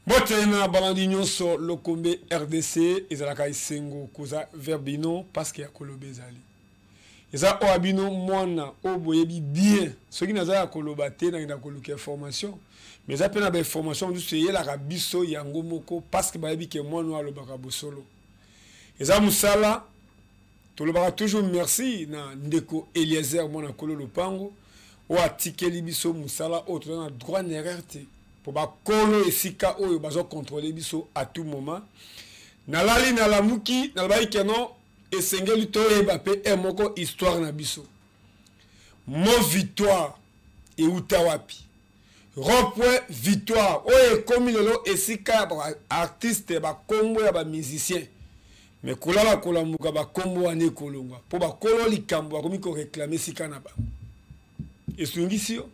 Botena balandinyo so lokombe RDC ezalaka isengo koza verbino parce que ya kolobe ezali. Eza o abino mwana o boyebi bien. Ce qui naza ya koloba te na koluka information. Mais ça pe na ba information du seye la rabiso yango moko parce que bayebi ke mwana alobaka bosolo. Eza musala tolobaka toujours merci na ndeko Eliezer mwana kolo lopango o atikeli biso musala o to na droit n'erreur te. Pour ba kolo esika oyo bazo contrôler biso à tout moment. Na lali na lamuki na bayi keno esengeli to eba pe moko histoire na biso. Mo victoire e utawapi. Repoi victoire oyo komi lelo esika ba artiste ba kombo ya ba musicien. Mais kolala kolamuka ba kombo ane kolongwa. Po ba kolo likambo ba komi ko réclamer sika na ba. Esungisi yo.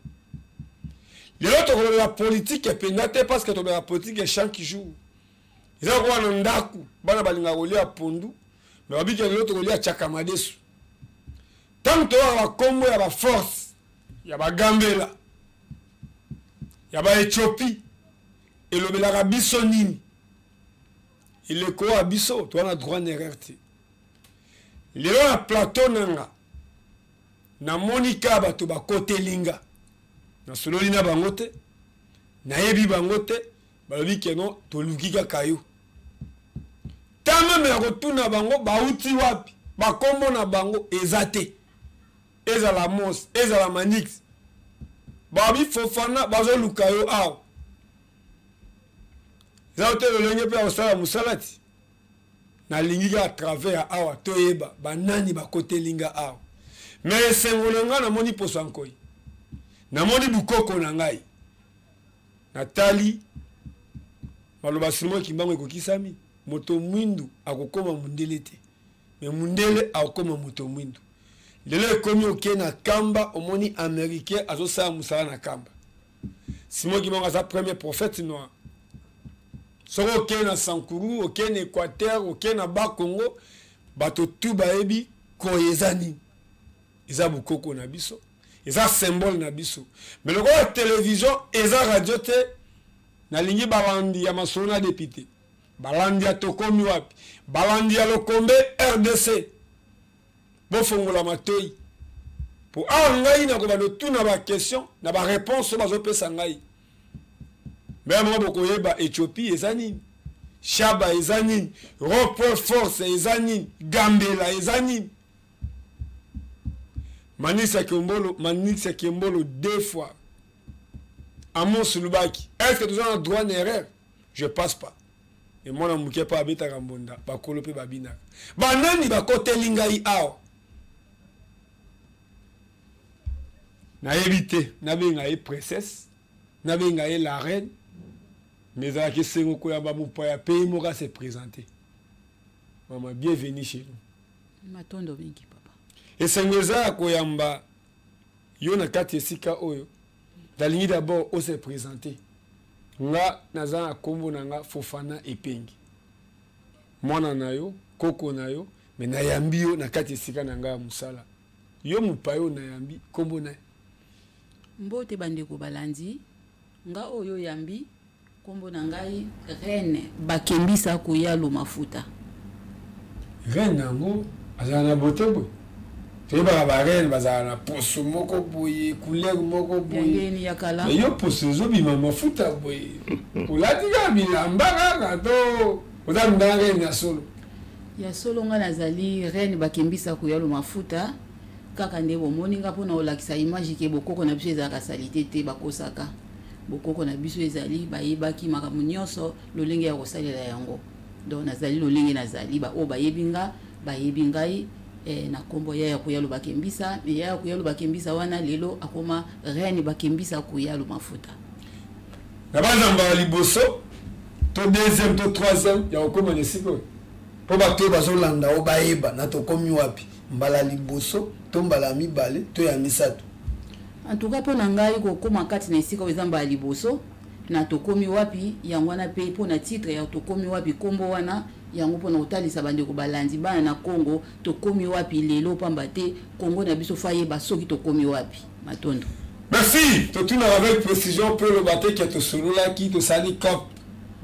Les autres de la politique est pénate parce que la politique est chant qui joue. Ils ont quoi un ndaku, bana balinga roli à pondu, mais wabi que l'autre roli à Tchakamadesu. Tant que la Congo y a la force, y a la Gambela, y a la Éthiopie, et le Belarabi sonini. Il est quoi abisso, toi on a droit n'erreur. Il est là plateau nanga, na Monica bato ba côté linga. Na sololi na bangote na yebi bangote balobi keno tolukika kayo tama me rotuna bango bauti wapi bakombo na bango ezate ezala mos ezala manix babi fofana bazo lukayo aw zaote lolenge pe osala musalati na lingika à travers awa toyeba banani bakote linga aw mais sengolanga na moni poso ankoi namoni bukoko na ngai natali maloba simo kimbango ekokisami moto mwindu akokoma mundele te mais mundele akokoma moto mwindu lelo ekomi oke na kamba omoni américain azosala musala na kamba simo kimbango aza premier prophète noir soko oke na Sankuru oke na Équateur oke na Bas-Congo bato tu bayebi koyezani eza bukoko na biso. C'est un symbole na biso. Mais le la télévision et la radio te na lingi balandi ya masona député. Balandi ya tokomi wapi. Balandi ya lokombe RDC. Bo fongola matoi. Pour ngai na ko ba tout na ba question na ba réponse ba zo pesa ngai. Mais moi boko yeba Éthiopie ezani. Shaba ezani. Report force ezani. Gambela ezani. Manisa Kembolo 2 fois. Amon Sulubaki. Est-ce que tu as un droit d'erreur? Je passe pas. Et moi, je ne suis pas habité à Rambonda. Je ne suis pas habité à Rambonda. Je ne suis pas habité à Rambonda. Je suis pas habité à princesse. Je suis pas habité la reine. Mais je suis pas habité à pays Mora se présenter. Maman, bienvenue chez nous. Matondo bingi. Et c'est ça koyamba yo na kati esika oyo dalingi d'abord o se présenter nga naza kombo nanga Fofana Epengi mwana na yo koko na yo mais na yambi yo na kati esika nanga musala yo mupayo na yambi kombo na mbote bandeko balandi nga oyo yambi kombo na ngai reine bakembisa koyalo mafuta reine nango azana botembo. Tu vas barren bazana poso moko boye couleur moko boye mais yo poso zo bima mafuta boye oladiga bilamba kaka to odanda reine ya solo nga nazali reine bakembisa koyalo mafuta kaka nde bomoni nga pona olakisa image ke bokoko na biso ezaka salite te bakosaka bokoko na biso ezali bayebaki makambo nyonso lolenge ya kosalela yango donc nazali lolenge nazali ba o bayebinga bayebingai na kombo ya koyalo bakembisa mais ya koyalo bakembisa wana lelo akoma reine bakembisa koyalo mafuta na bazamba liboso to deuxième to troisième ya okoma nesiko po bato bazolanda o bayeba na to komi wapi mbala liboso to mbala mibale to ya misato en tout cas pona ngai ko koma kati na esika ezamba liboso na to komi wapi yango wana pe pona titre ya to komi wapi kombo wana yango pona utalisa bandeko balandi bana na Congo to komi wapi lelo pamba te Congo na biso faye ba soki to komi wapi matondo. Merci. Tout avec précision pour le bateau qui est au solo là qui te sali cop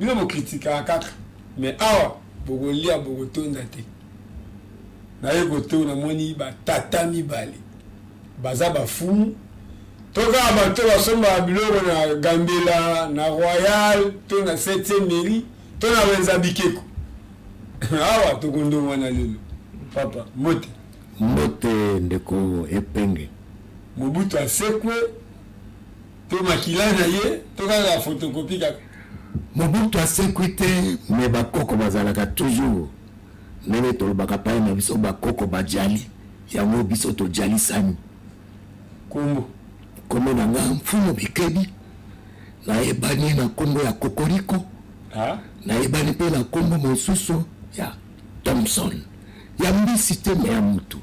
bino bo critique kaka mais awa boko lia boko tonda te na ye koto na moni ba tata mibale baza bafumu toka bato basomba biloko na Gambela na Royal to na 7e mairie to na wenza bikeko awa tokondo mwana lelo papa mote ndeko epenge Mobutu asekwe to makila na ye toka la photocopie kaka Mobutu asekwe te me bakoko bazalaka toujours nene tolobaka paye na biso bakoko bajali yango biso tojali sani kombo na nga mfumu bikebi nayebani na kombo ya kokoriko nayebani mpe na kombo mosusu ya Thompson ya mbisi te me ya mutu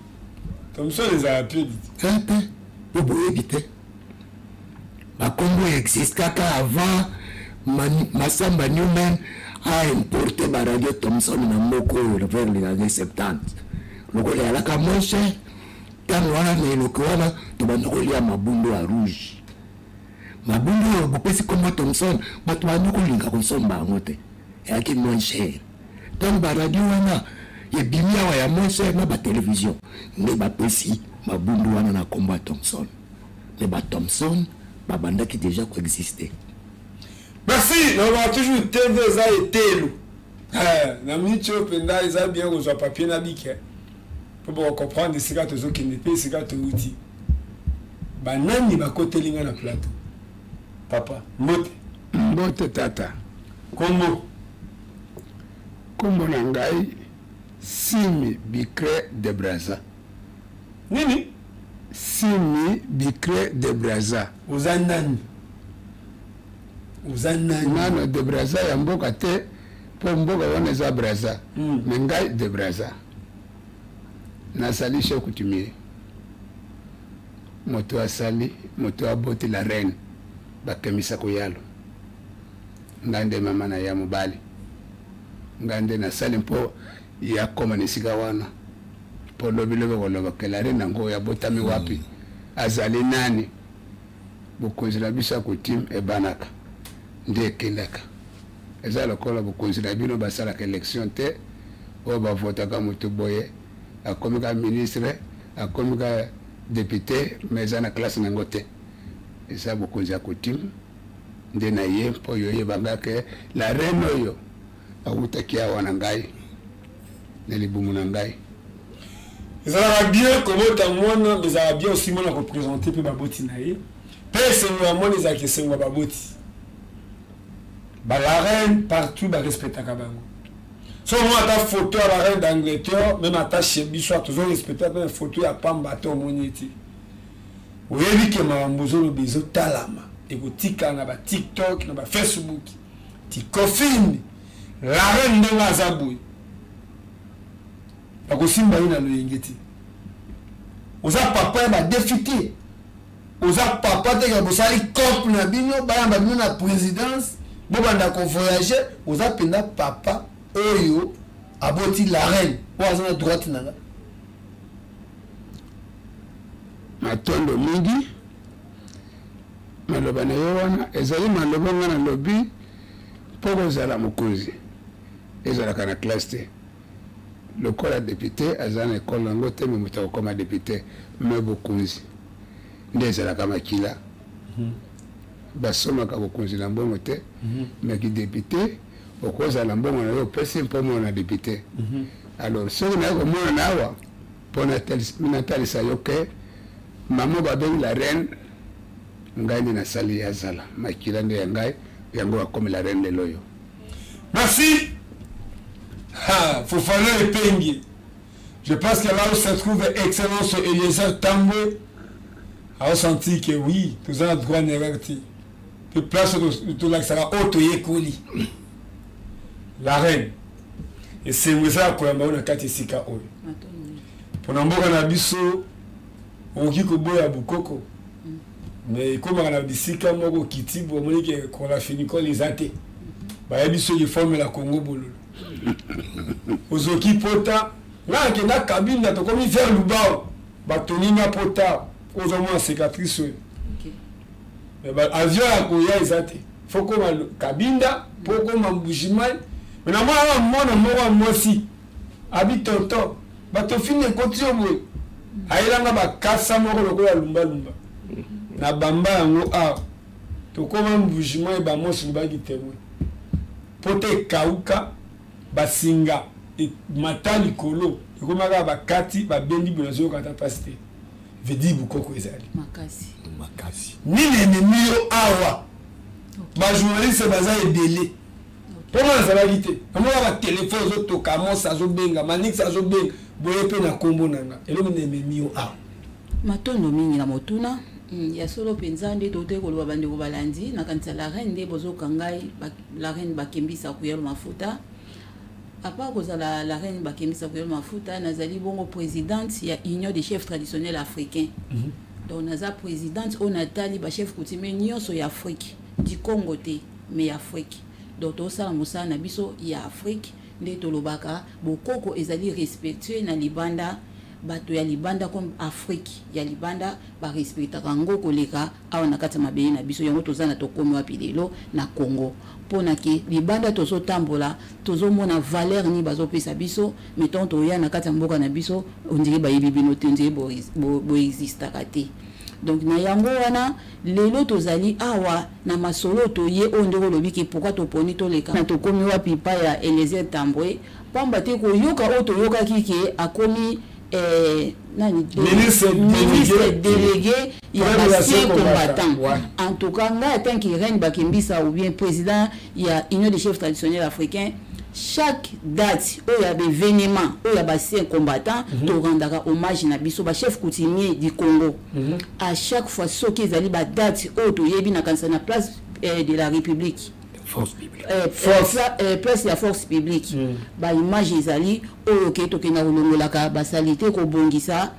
Thompson ezala pedi te po boyebi te bakombo existaka avant Masamba Newman a importé baradio Thompson na moko vers les années 70 lokola yalaka moins cher tango wana na eloko wana tobanda kolia mabundu ya rouge mabundu oyo bopesi kombo Thompson bato banda kolinga kosomba yango te eyaki moins cher tango baradio wana ebimi awa ya moins cher na batelevizio nde bapesi mabundu wana na kombo ya Thompson me baThompson babandaki déjà koexiste. Merci, on va toujours TV ça et telo. Na minute penda ils bien reçu papier na bique. Pour comprendre ces gars tous qui ne paient ces gars tout outil. Banani ba côté linga na plateau. Papa, mbote tata. Kombo na ngai Simi Bicret de Brazza. Nini? Simi Bicret de Brazza. Uzanani. Nano de Brazza ya mboka te po mboka wana za Brazza. Mengai de Brazza. Nasali chez coutumier. Moto asali, moto aboti la reine. Bakemisa kuyalo. Ngande mama na ya mubali. Ngande nasali mpo ya koma nisika wana. Po lobilobe woloba ke la reine ngo ya botami wapi. Azali nani? Bukonzi na bisa kutim ebanaka. Nde kendaka eza lokola bokonzi na bino basalaka élection te oyo bavotaka moto boye akomi ka ministre akomi ka député mais eza na classe nango te eza bokonzi ya kotimu nde na ye mpo oyo oyebanga ke la reine oyo awutaki awa na ngai na libumu na ngai ezalaka bien kobota mwana ezalaka bien aussi mwana koprésente mpe baboti na ye mpe esengo ya mwana ezalaka esengo ya baboti. La reine partout va respecter Kabango. Si on a ta photo à la reine d'Angleterre, même à ta chébi, soit toujours respecter une photo à Pambato Moniti. Vous voyez que ma mbozo le bezo talama. Et vous tika na ba TikTok, na ba Facebook, tikofini. La reine de Mazaboui. La kosimba ina lo yengeti. Oza papa ba défité. Oza papa te ka bosali couple na bino, ba yamba bino na présidence. Bobanda ko voyager oza penda papa oyo aboti la reine oza na droite nanga matondo mingi maloba na yo wana ezali maloba nga na lobi poko ezala mokonzi ezalaka na classe te lokola député aza na ekole yango te me moto akokoma député me bokonzi nde ezalaka makila basomaka bokonzi na mbongo te mais ki député okozala mbongo na yo opesi mpo mona député alors soki naye komona na awa mpo natalisa yo ke mama babengi la reine ngai nde nasali azala makila nde ya ngai yango akomi la reine lelo oyo. Merci. Fofana et Pengi. Je pense que là où se trouve excellence Eliezer Tambwe a ressenti que oui, tout ça a droit négatif. Puis place tout là que ça va auto-yekoli. La reine. Et c'est où ça qu'on a une carte ici ka oyo. Pour n'importe na biso on qui ko boya bukoko. Mais comme on a bisika moko kitibo moni que qu'on a fini ko les athées. Ba biso il forme la Congo bololo. Ozoki pota là que na cabine na to comme faire lubao. Ba tonina pota ozo mo cicatrice. Mais ba avion ya koya ezate. faut comme Kabinda pour comme Mbujimai mais na moi mosi abi tonto bato fini continue boy ayelanga ba kasa moko lokola lumba na bamba yango a to comme Mbujimai ba mosi ba gitemwe pote kauka basinga et matali kolo ikomaka bakati babendi bonazo kata pasite vedi bukoko ezali makasi nini ennemi awa ba journaliste baza ebele pona ezalaki te amoka batelefone ozotoka mosa azobenga manix azobenga boye mpe na kombo nanga eloko na ennemi awa matondo mingi na motuna ya solo penza nde tote koloba bandeko balandi nakanisa la reine nde bozokangai la reine bakembisa kuyelo mafuta apa kozala la reine bakembisa kuyelo mafuta nazali bongo présidente ya union des chefs traditionnels africains donc naza présidente au natali ba chef coutumier nyonso ya Afrique du Congo te mais Afrique donc tosala mosala na biso ya Afrique nde tolobaka bokoko ezali respectueux na libanda bato ya libanda comme Afrique ya libanda ba respecta kango koleka awa na kati mabeye na biso yango tozana tokomi wapi lelo na Congo pona ke libanda tozo tambola tozo mona valeur ni bazo pesa biso meton to ya na kati mboka na biso ondiri ba yibi bino tenze bo exista kate donc na yango wana lelo tozali awa na masolo to ye ondeko lobiki pourquoi to poni to leka na tokomi wapi pa ya Eliezer Tambwe pamba te ko yoka o to yoka kike akomi ministre délégué il y a un combattant en tout cas là tant qu'il règne Bakembisa ou bien président il y a union des chefs traditionnels africains chaque date où il y a des événements où il y a un combattant to rendra hommage na biso ba chef coutumier du Congo à chaque fois ce qui est ba date où to yebi na kanisa na place de la République force publique place la force publique ba image ezali oyo ke to kena kolongolaka ba salité ko bongisa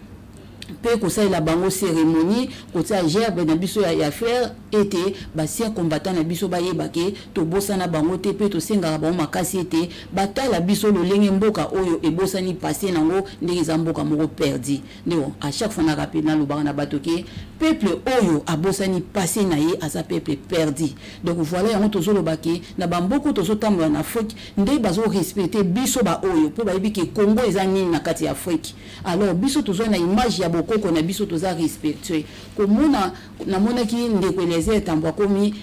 pe ko sa la bango cérémonie ko sa gerbe na biso ya faire été ba sien combattant na biso ba yebake to bosana bango te pe to senga ba makasi été batala biso lo lenge mboka oyo e bosani passé nango ndenge za mboka moko perdi ndio à chaque fois na rappel na lobaka na batoke peuple oyo a bosani passé na ye à sa peuple perdi donc voilà yango to zolo bake na ba mboko to zotambo na Afrique nde bazo respecter biso ba oyo po ba yebike Congo ezani na kati ya Afrique alors biso to zo na image ya koko na biso toza respectueux komona na mona ki ndeko Eliezer Tambwe komi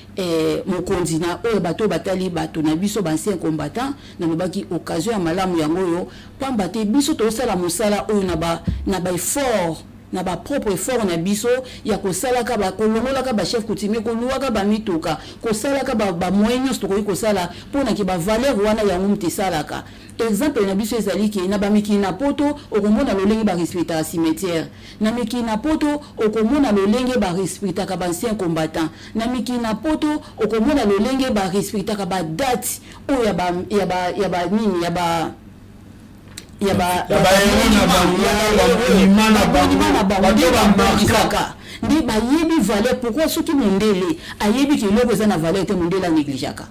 mokonzi na oyo bato batali bato na biso bancien combattant na lobaki occasion ya malamu yango yo pamba te biso to sala mosala oyo na ba effort na ba propre effort na biso ya ko sala ka ba kolongola ka ba chef coutumier ko luwaka ba mituka ko sala ka ba moyens to ko sala pona ki ba valeur wana ya ngumte salaka exemple na biso ezali ki na ba mikina poto okomona lolenge ba respecta cimetière na mikina poto okomona lolenge ba respecta ka ba ancien combattant na mikina poto okomona lolenge ba respecta ka ba date o ya ba nini ya ba ndi ba yebi valeur pourquoi soki mondele ayebi ki loko za na valeur te mondele négligaka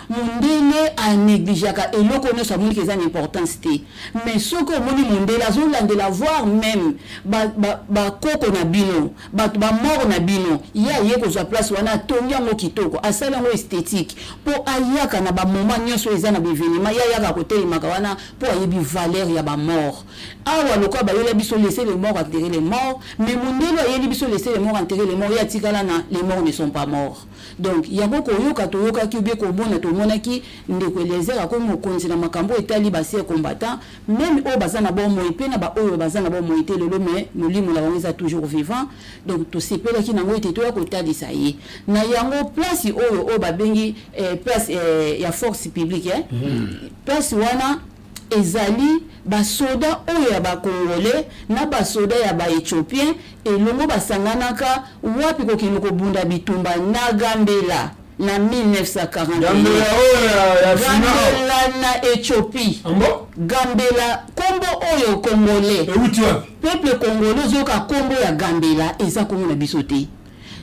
mondele a négligaka eloko ne sa moni kezana importance te mais soko moni mondele azolandela voir même ba koko na bino ba mort na bino ya ye ko za place wana tongia ngo kitoko asala ngo esthétique po ayaka na ba moment nyonso ezana ba événement ya yaka côté makawana po ayebi valeur ya ba mort awa loko ba yela biso laisser les morts enterrer les morts mais mondele ayeli biso laisser les morts enterrer les morts ya tikala na les morts ne sont pas morts donc yango ko yoka to yoka ki bien ko bona to monaki ndeko Eliezer akomi mokonzi na makambo etali basie combattant même o bazana bon moyi pe na ba oyo bazana bon moyi te lelo mais molimo la bango toujours vivant donc to sepela ki nango ete to ya ko talisa ye na yango place oyo o babengi place ya force publique place wana ezali ba soda oyo ya ba congolais na ba soda ya ba éthiopien elongo basanganaka wapi ko kino ko bunda bitumba na Gambela na 1940 Gambela Gambela na Éthiopie Gambela kombo oyo congolais peuple congolais zoka kombo ya Gambela eza kombo na biso te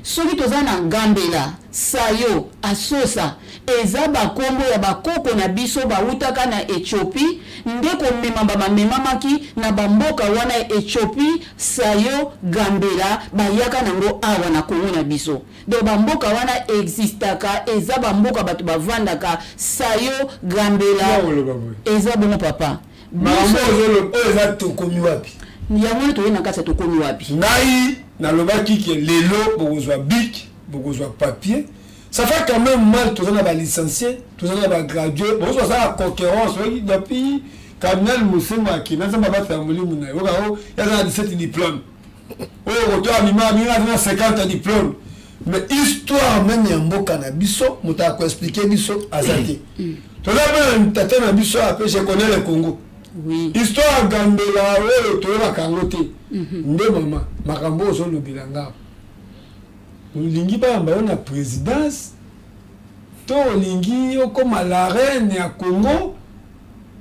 soki toza na Gambela Sayo Asosa eza bakombo ya bakoko na biso bautaka na Ethiopie ndeko memamba bamemamaki na bamboka wana Ethiopie Sayo Gambela bayaka nango awa na Kongo na biso do bamboka wana existaka eza bamboka bato bavandaka Sayo Gambela eza bongo papa makambo eza tokomi wapi yango to yena kasa tokomi wapi ngai na lobaki ke lelo bokozwa bic bokozwa papier. Ça fait quand même mal, tout ça n'a pas licencié, tout ça n'a pas gradué. Bon, ça a concurrence, depuis Cardinal Moussema qui n'a pas battu à Moulimouna. Il y a 17 diplômes. Oh, tu as 50 diplômes. Mais histoire, même il y a un beau cannabiso, je t'ai expliqué biso à Zati. Tu as même un tata biso après, je connais le Congo. Oui. Histoire Gambela, tu as la Kangote. Nde maman, Makambo, sur le bilanga. Olingi ba yamba na présidence to olingi okoma la reine ya Congo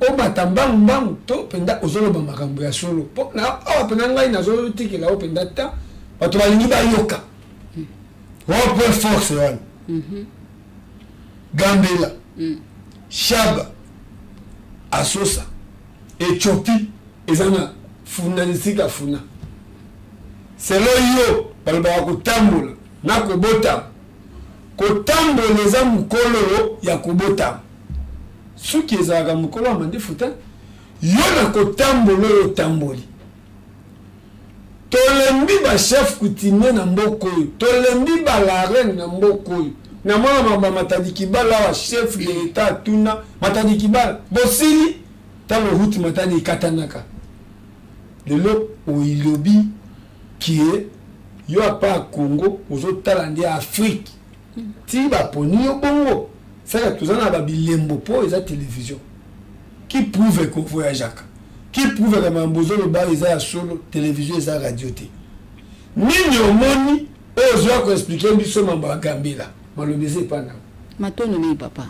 o batambang bang to penda ozolo ba makambo ya solo po na awa pena ngai na zolo tikela o penda ta bato balingi ba yoka wa point force wana Gambela Shaba Asosa Ethiopie ezana funa nisika funa selo yo balba kutambola na kobota kotamboleza mukolo ya kobota suki ezalaka mukolo ya mandefuta yo na kotambola yo tamboli tolembi ba chef coutumier na mboko oyo tolembi ba la reine na mboko oyo na mwana mamba Matadi Kibala wa chef de l'état tuna Matadi Kibala bosili tango huti Matadi ikatanaka lelo oilobi kie yo apa Congo ozotala ndi Afrique ti ba poni yo bongo saka tozana ba bilembo po eza télévision qui prouve qu'on voyageaka qui prouve que mambozo le bar eza solo télévision eza radio te nini omoni ozo ko expliquer biso mamba Gambela malobeze pa na matono ni papa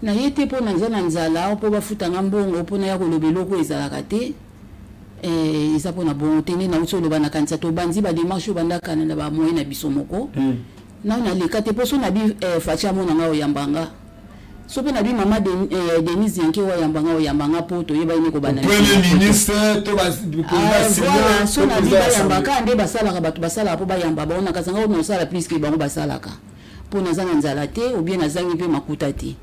na yete po na nzala po bafuta ngambongo po na ya kolobeloko ezalaka te eza pona bon tene na utso loba na kanisa to banzi ba démarche bandaka na ba moyen na biso moko na na leka te poso na bi facha mona nga oyambanga so pe na bi mama Denise Yanke oyambanga po to yeba ine ko bana premier ministre to ba voilà so na bi bayambaka nde basalaka bato basalaka po bayamba ba ona kazanga ono sala plus que bango basalaka po na zana nzala te ou bien na zangi pe makuta te.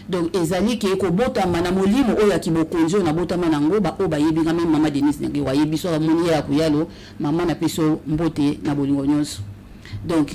Donc ezali ke ko botama na molimo oya kibokonzo na botama nango ba o bayebinga même mama Denise Nyange wayebiso ka moni ya kuyalo mama na peso mbote na bolingo nyonso. Donc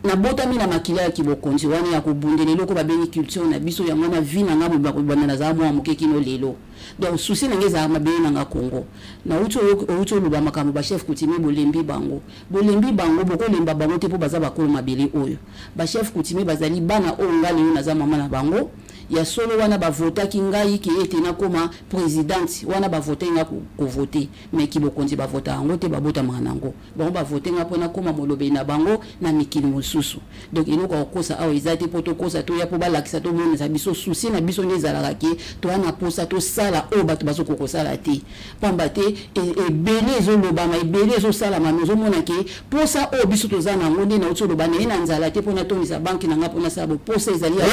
na botami na makila ya kibokonzo wana ya kobundele loko babengi culture na biso ya mwana vi na ngabo ba kobana na za mwa mokeki no lelo. Donc souci na ngeza mabe na nga Congo na uto luba makambo ba chef coutumier bolembi bango boko lemba bango te po baza bakolo mabele oyo ba chef coutumier bazali bana o ngale na za mama na bango ya solo wana ba vota ki ngai ki ete na koma présidente wana ba voter nga ko voter mais ki bokonzi ba vota ngo te ba bota manango bango ba voter nga pona koma molobe na bango na mikili mosusu. Donc ino ko kosa awa ezati poto kosa to ya po ba lakisa to mona za biso souci na biso ngezala ke to ana posa to sala o bato bazo ko sala te pamba te e bele zo lobama e bele zo sala mamezo mona ke posa o biso to zana ngonde na utso lobana ina nzala te pona to misa banki na nga pona sabo posa ezali ya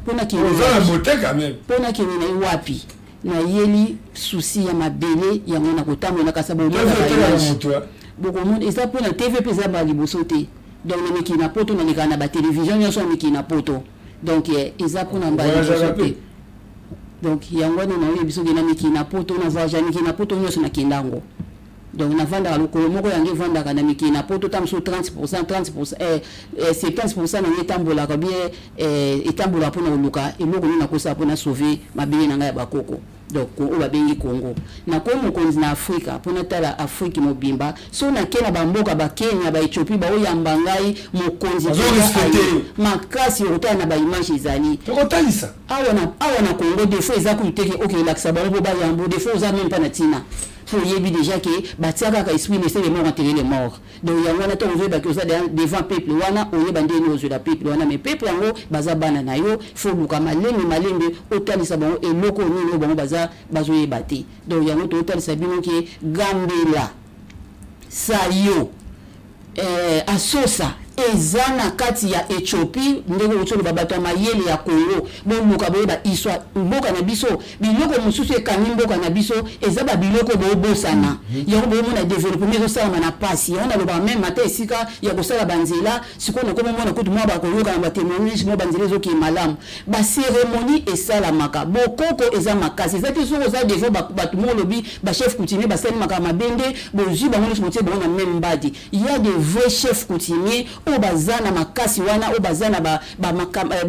pona ki pona ki na wapi na yeli souci ya mabele ya mona kotambo na kasabo boko mon eza pona TVP za ba liboso te donc na miki na poto na likana ba télévision nyonso miki na poto donc eza pona ba liboso te. Donc yango na oyo biso gena miki na poto na voyage miki na poto nyonso na kindango. Donc na vanda lokolo moko yangi vanda kana miki na poto tam so 30% 70% na etambola ka bien etambola pona oluka eloko na kosa pona sauver mabele na ngai bakoko. Donc o babengi Congo na ko mokonzi na Afrika pona tala Afrique mobimba so na kena bamboka ba Kenya ba Ethiopie ba oyamba ngai mokonzi makasi ota na ba image ezali tokotalisa awa na Congo des fois eza kuiteke OK laksa ba bo ba yambo des fois za même pas na tina faut yebi déjà que batiaka ka esprit laisser les morts enterrer les morts. Donc yango na to ozo ba koza devant peuple wana oyeba ndeni ozo la peuple wana mais peuple yango baza bana na yo faut luka malende otalisa bango eloko nini bango baza bazoyeba te. Donc yango to otalisa bino ke Gambela Sayo Asosa ezana kati ya Éthiopie ndenge otolo babato mayele ya Congo bomuka boyeba histoire mboka na biso biloko mususu ekani mboka na biso eza ba biloko bobosana yango bomona développement ezosala na pasi on a le ba même matin esika ya kosala banzela sikoyo ko mona kutu mwa ba koyoka na ba témoignage mo banzela ezoki malamu ba cérémonie esala maka bokoko eza makasi eza te soko za devant ba tout monde lobi ba chef coutumier ba sali maka mabende bozu bango nyonso motie bango na même mbadi il y a des vrais chefs coutumiers o bazana makasi wana o bazana ba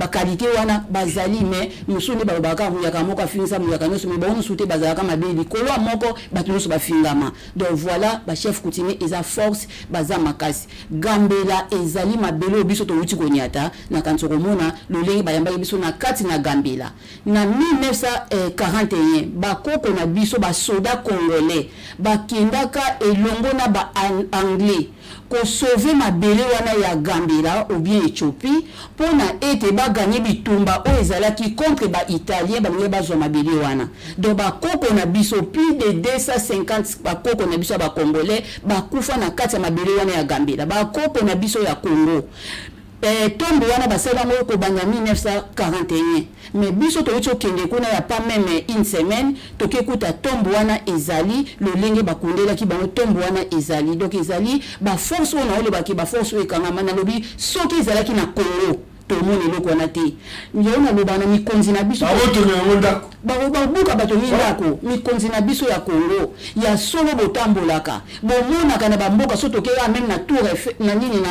qualité wana bazali mais musuni ba baka yaka moko finisa yaka nyonso mais bango soute bazalaka mabeli kolo moko batu nyonso bafingama donc voilà ba chef coutumier eza force baza makasi Gambela ezali mabelo biso to uti konyata na kantsoko mona lolenge bayamba biso na kati na Gambela na 1941 bakoko na biso ba soda congolais bakendaka elongo na ba anglais ko sauver mabele wana ya Gambela ou bien Éthiopie pona ete ba gagner bitumba o ezalaki contre ba italien ba ngeba zo mabele wana donc ba koko na biso plus de 250 ba koko na biso ba congolais ba kufa na kati ya mabele wana ya Gambela ba koko na biso ya Congo tombo wana basala ngo ko banya 1941 mais biso to ucho kende kuna ya pas même une semaine to kekuta tombo wana ezali le lenge bakundela ki bango tombo wana ezali donc ezali ba force wana ole ba ki ba force e kanga na lobi soki ezala ki na Congo to moni loko na te nyona lo bana mikonzi na biso bawoto na ndako babuka bato ndako mikonzi na biso ya Congo ya solo botambolaka bomona kana bamboka soto ke même na tour na nini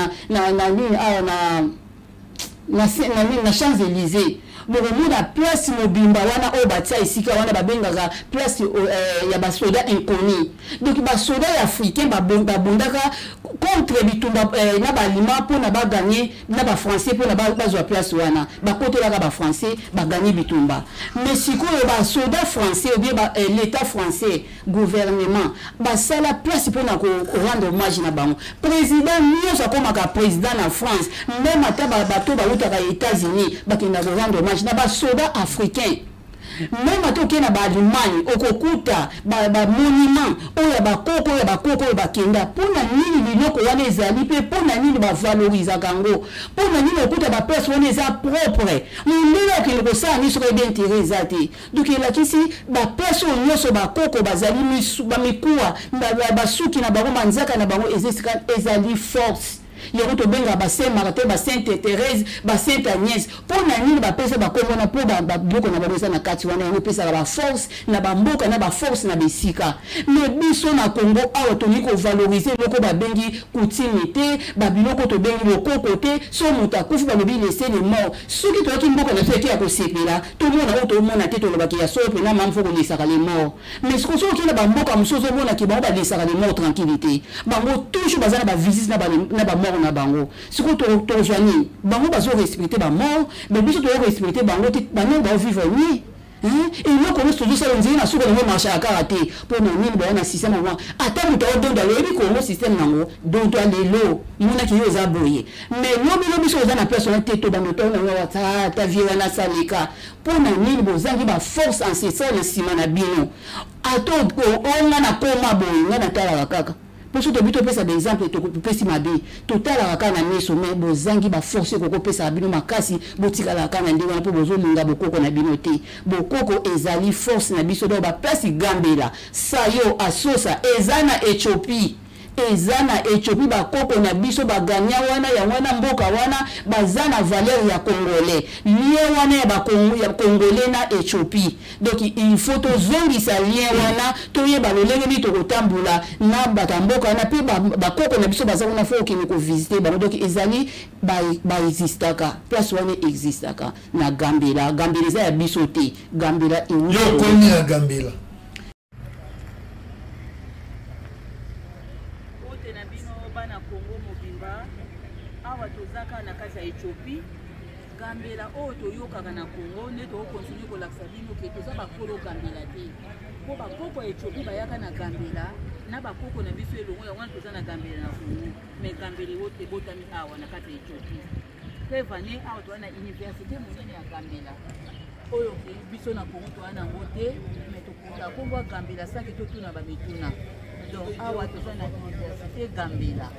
na Champs-Élysées bomona place mobimba wana o batia isika wana babengaka place ya basoda inconnu donc basoda africain babondaka contre bitumba na balima pour na ba gagner na ba français pour na bazwa place wana bakotelaka ba français ba gagner bitumba mais sikoyo ba soda français ou bien l'état français gouvernement basala place pour na ko rendre hommage na bango président nyonso akomaka président na France même ata bato bautaka États-Unis bakenda ko rendre hommage na ba soda africain même atoke na ba Allemagne okokuta ba monument oya ba koko ba kenda pona nini biloko wana ezali pe pona nini ba valoriser kango pona nini okuta ba place wana eza propre mondela ki ko sa ni soko d'intérêt zati donc la kisi ba place nyonso ba koko bazali ba mikuwa ba suki na bango manzaka na bango ezali force yoko to benga ba Saint Martin ba Sainte Thérèse ba Sainte Agnès pona nini ba pesa ba komona po ba biloko na bango na kati wana yango pesa ba force na ba mboka na ba force na besika mais biso na Congo awa to ni ko valoriser loko ba bengi coutume ba biloko to bengi lokoko te so muta kufu ba lobi laisser les morts soki to ki mboka na fete ya ko sepela to mona o to mona te to lobaki ya so pe na mamfo ko lesaka les morts mais ce ko so ki na ba mboka musozo mona ki ba lesaka les morts tranquillité bango toujours bazana ba visite na ba mort na bango siko to joigner bango bazo respecter ba mort mais biso to respecter bango te bango ba vivre ni et nous comme tout ça on dit na suko na marché à karaté pour nous ni ba na système moi ata muto do da lebi ko mo système nango donc to lelo mona ki yo za boye mais no biso za na personne te to ba moto na wa ta vie wana salika pour na ni bozangi ba force ancestrale sima na bino ato on na koma boye na tala kaka pour ce to pesa des exemples to pesi mabe total akana miso mais bozangi ba force ko pesa bino makasi botika la kana ndi wana po bozo linga bokoko na bino te bokoko ezali force na biso do ba place Gambela sayo asosa ezana Éthiopie ezana Éthiopie ba koko na biso ba ganya wana ya wana mboka wana bazana valeur ya congolais lien wana ya ba congolais na Éthiopie donc il faut to zongi sa lien wana to yeba lolenge bito kotambula na batamboka na pe ba koko na biso bazana na fo ki ko visiter ba donc ezali ba existaka place wana existaka na Gambela za ya biso te Gambela yo koni ya Gambela Éthiopie Gambela o to yoka na Congo ne to continue ko laksa bino ke to za ba kolo Gambela te ko ba koko Éthiopie ba yaka na Gambela na ba koko na biso elongo ya wana to za na Gambela na Congo mais Gambela wote botami awa na kati Éthiopie pe vane awa to na université monene ya Gambela oyo ke biso na Congo to na ngote mais to ko Congo Gambela saki to tuna ba mituna donc awa to za na université Gambela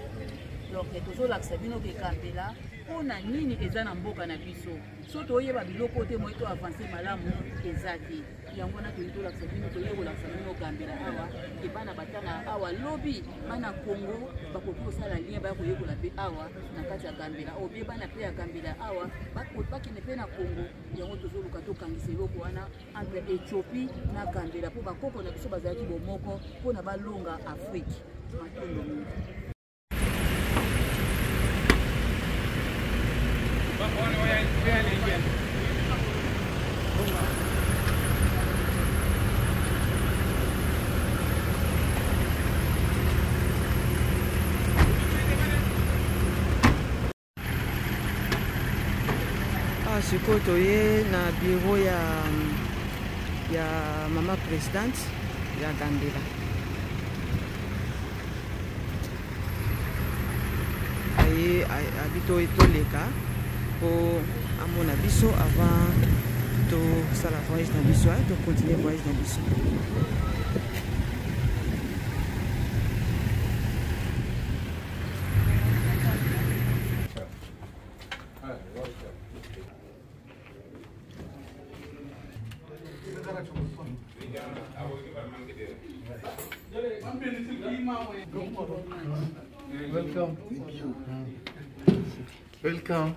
donc tozolakisa bino ke Gambela mpona nini eza na mboka na biso so toyeba biloko te moi to avance malamu eza te yango wana toyi tolakisa bino toyekolakisa bino Gambela awa ebana batanga awa lobi bana Congo bakoki kosala lien baya koyekola mpe awa na kati ya Gambela obie bana mpe ya Gambela awa bakende mpe na Congo yango tozoluka tokangisa eloko wana entre Ethiopie na Gambela mpo bakoko na biso bazalaki bomoko mpona balonga Afrique matondo mingi. Sikoyo toye na bureau ya mama présidente ya Gambela. Aye habito etoleka po amona biso avant to sala voyage na biso to continuer voyage na biso. Welcome. Thank you. Welcome.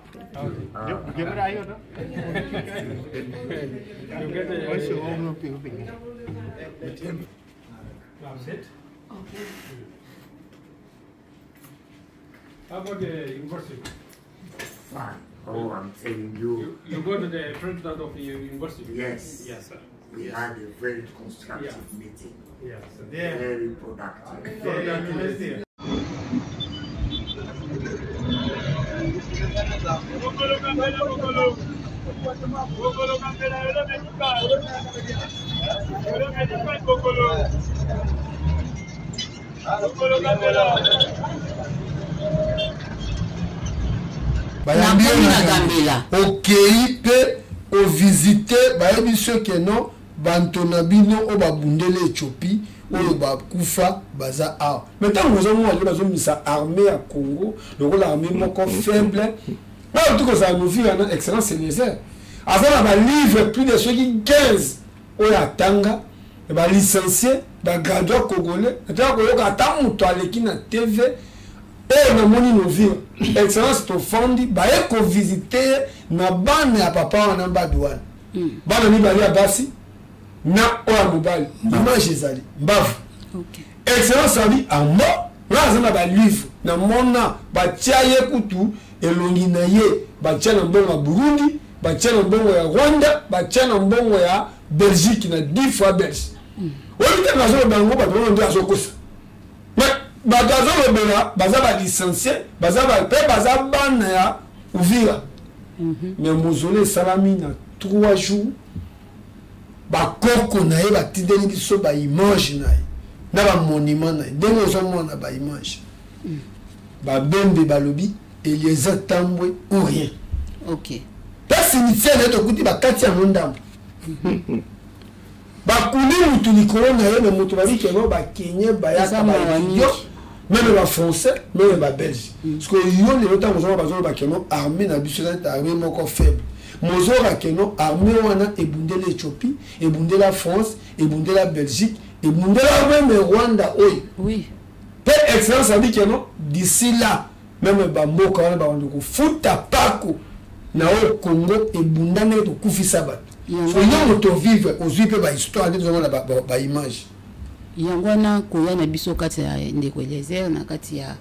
Give it a what's your home opinion? That's it. Okay. How about the university? Fine. Oh, I'm telling you. You go to the president of the university? Yes. Yes, sir. We had a very constructive meeting. Yes. Very productive. Very bayambi na Gambela okei pe o visiter bayebi ceux que non bantona bino o babundele Ethiopie oyo bakufa baza awa maintenant nous avons allé bazomisa armée ya Congo lokola armée moko faible ba tout ça nous vit en excellence nécessaire avant ba livre plus de ceux qui 15 oyo atanga ba licencié ba graduat congolais ataka koyoka ata muto aleki na TV et na moni no vivre excellence to fondi ba eko visiter na bana ya papa wana badouane bana ni bali abasi na oya mobali image ezali mbavu excellence ali amo raza na ba livre na mona batia ye kutu elongi na ye batia na mbongo ya Burundi batia na mbongo ya Rwanda batia na mbongo ya Belgique na 10 fois Belge olite na zo bango ba ndo ndo azokosa bato azolobela baza balicencié baza bape baza bana ya Uvira mais mozole esalami na 3 jours bakoko na ye batindeli biso baimage na ye na bamonument na ye ndenge ozomona baimage babembe balobi Eliezer Tambwe ou rien mpe cimetière na ye tokuti bakati yango ndambo bakuli mutu likolo na ye me moto babikeno bakenye bayaka bayo même ba français même ba belge parce que yo le temps nous avons bakeno armée na biso na armée moko faible mozo bakeno armée wana ebundela Éthiopie ebundela France ebundela Belgique ebundela même Rwanda oui pe excellence a dit que non d'ici là même ba mboka wana ba ndoko futa pako na o Congo ebundana to kufisa bato so yo to vivre ozwi pe ba histoire de zoma ba image yango wana koya na biso kati ya ndeko Eliezer na kati ya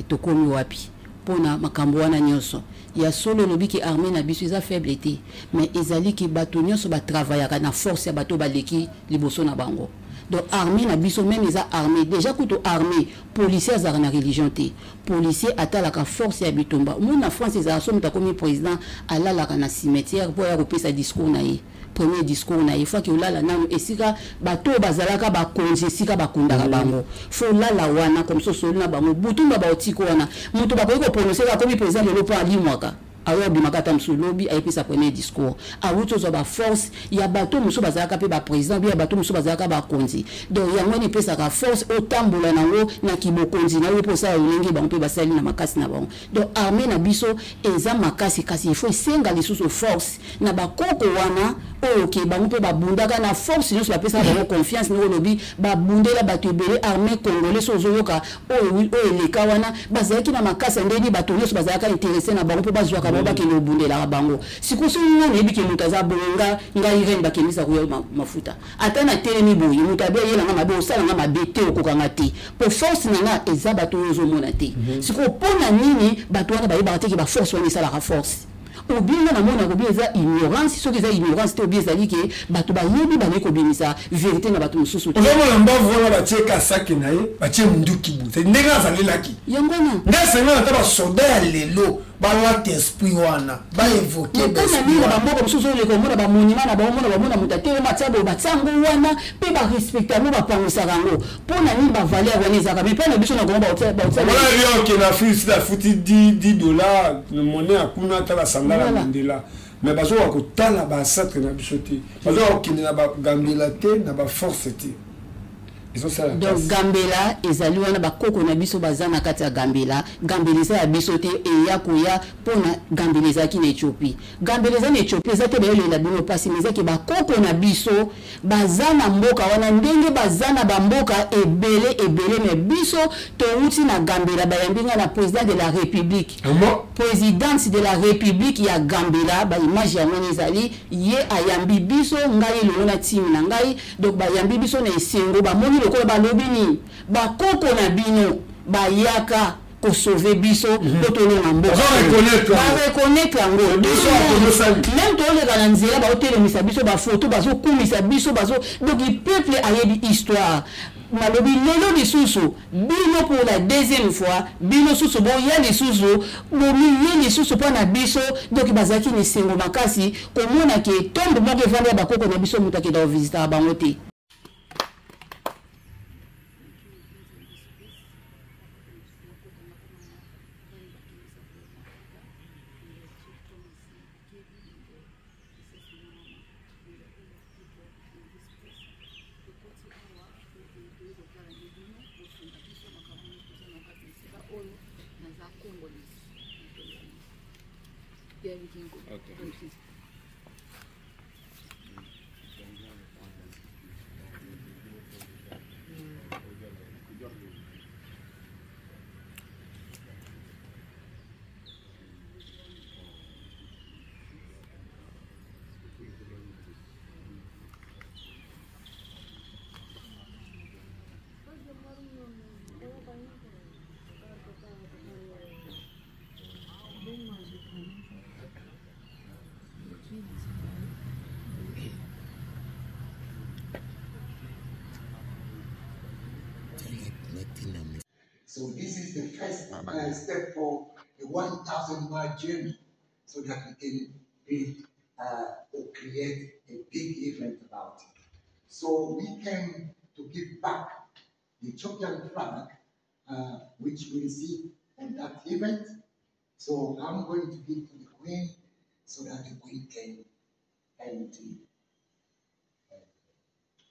tokomi wapi pona makambo wana nyonso ya solo lobi ki armée na biso eza faible te mais ezali ki bato nyonso ba travaillaka na force ya bato baleki liboso na bango donc armée na biso même eza armée déjà kuto armée policier azaka na religion te policier atalaka force ya bitomba mona France eza so muta komi président alalaka na cimetière pour ya kopesa discours na ye premier discours na il faut que olala nanu esika bato bazalaka bakonzi esika bakundaka bango faut lala wana comme ça solo na bango butumba ba otiko wana mutu bakoki ko prononcer ka komi président lelo pa alimwaka alors bimakata msolobi a sa premier discours a wuto zo ba force ya bato muso bazaka pe ba président bi ya bato muso bazaka ba konzi donc ya ngoni pe sa ka force o tambola nango na kibokonzi na po sa ulingi ba mpe basali na makasi na bango donc armée na biso eza makasi kasi il faut senga lisusu force na ba koko wana o ke ba mpe ba bundaka na force nyonso ba pesa ba confiance no lobi ba bundela bato ebele armée congolais sozo yoka o eleka wana bazaki na makasi ndeni bato nyonso bazaka intéressé na bango pe bazwaka ba ke no bundela bango sikoso ngone ebike mutaza bonga ngai ren bakemisa ko mafuta ata na telemi boyi mutabe yela nga mabe osala nga mabete okokanga te po force nanga eza bato yozo mona te siko pona nini bato wana bayeba te ke ba force wana sala ka force ou bien na mona ko bien za ignorance so que za ignorance te ou bien zali ke bato ba yebi ba ko bimisa vérité na bato mususu te vraiment mbavu wana ba tieka saki na ye ba tie munduki bu te ndenga zalelaki yangona ndasema ta ba soldat ya lelo ba lot esprit wana ba évoquer ba mila ba mboka mususu le ko mona ba monument na ba mona mutate ma tsabo ba tsango wana pe ba respecter mo ba pangusa rango pona ni ba valeur wana ezaka mais pas na biso na ko ba voilà yo ke na fils da futi $10 monnaie akuna ta la sangala mandela mais bazo ko tala ba satre na biso te bazo ko na ba gambela te na ba force te. Donc Gambela ezali wana bakoko na biso bazana kati ya Gambela Gambeleza ya biso te eya koya pona Gambeleza ki na Ethiopie Gambeleza na Ethiopie ezate ba yele la bino pasi mezaki bakoko na biso bazana mboka wana ndenge bazana ba mboka ebele me biso to uti na Gambela bayambinga na président de la République présidence de la République ya Gambela ba image ya ngoni ezali ye ayambi biso ngai lo na team na ngai donc bayambi biso na esengo ba moni ko ba lobini ba koko na bino ba yaka ko sauver biso to tolo mambo ba reconnaître ngo même to le gananzela ba hôtel misa biso ba photo ba zo kumisa biso ba zo donc le peuple a yebi histoire malobi lelo lisusu bino pour la deuxième fois bino susu bo ya lisusu bo mi lisusu pa na biso donc bazaki ni sengo makasi ko mona ke tombe mo ke vanda ba koko na biso mutaki da visiter bango te. So this is the first step for a 1,000-mile journey, so that we can build or create a big event about it. So we came to give back the Ethiopian flag, which we received at that event. So I'm going to give to the Queen, so that the Queen can end it.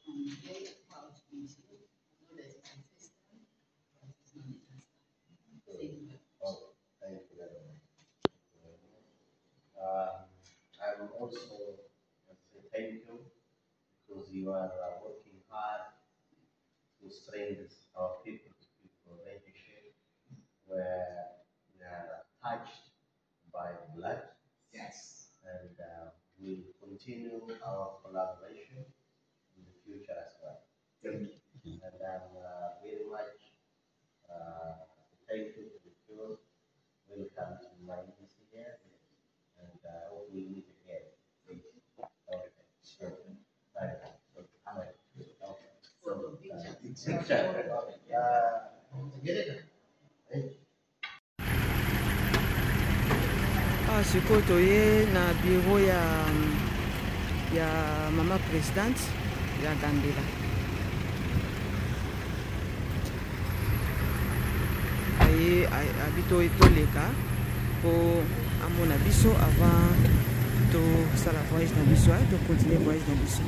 I'm very proud to meet you. I know that it's a first time, but it's not the last time. Thank you. Oh, thank you very much. I will also say thank you, because you are working hard to strengthen our people-to-people relationship, where we are touched by blood. Yes. And we'll continue our collaboration in the future as well. Thank you. And I'm very much thankful to the tour. Welcome to my embassy here, and hope we meet again. Thank you. Okay. Sure. Bye. Sikoyo toye na bureau ya mama présidente ya Gambela. Aye abito etoleka po amona biso avant tosala voyage na biso tocontinue voyage na biso.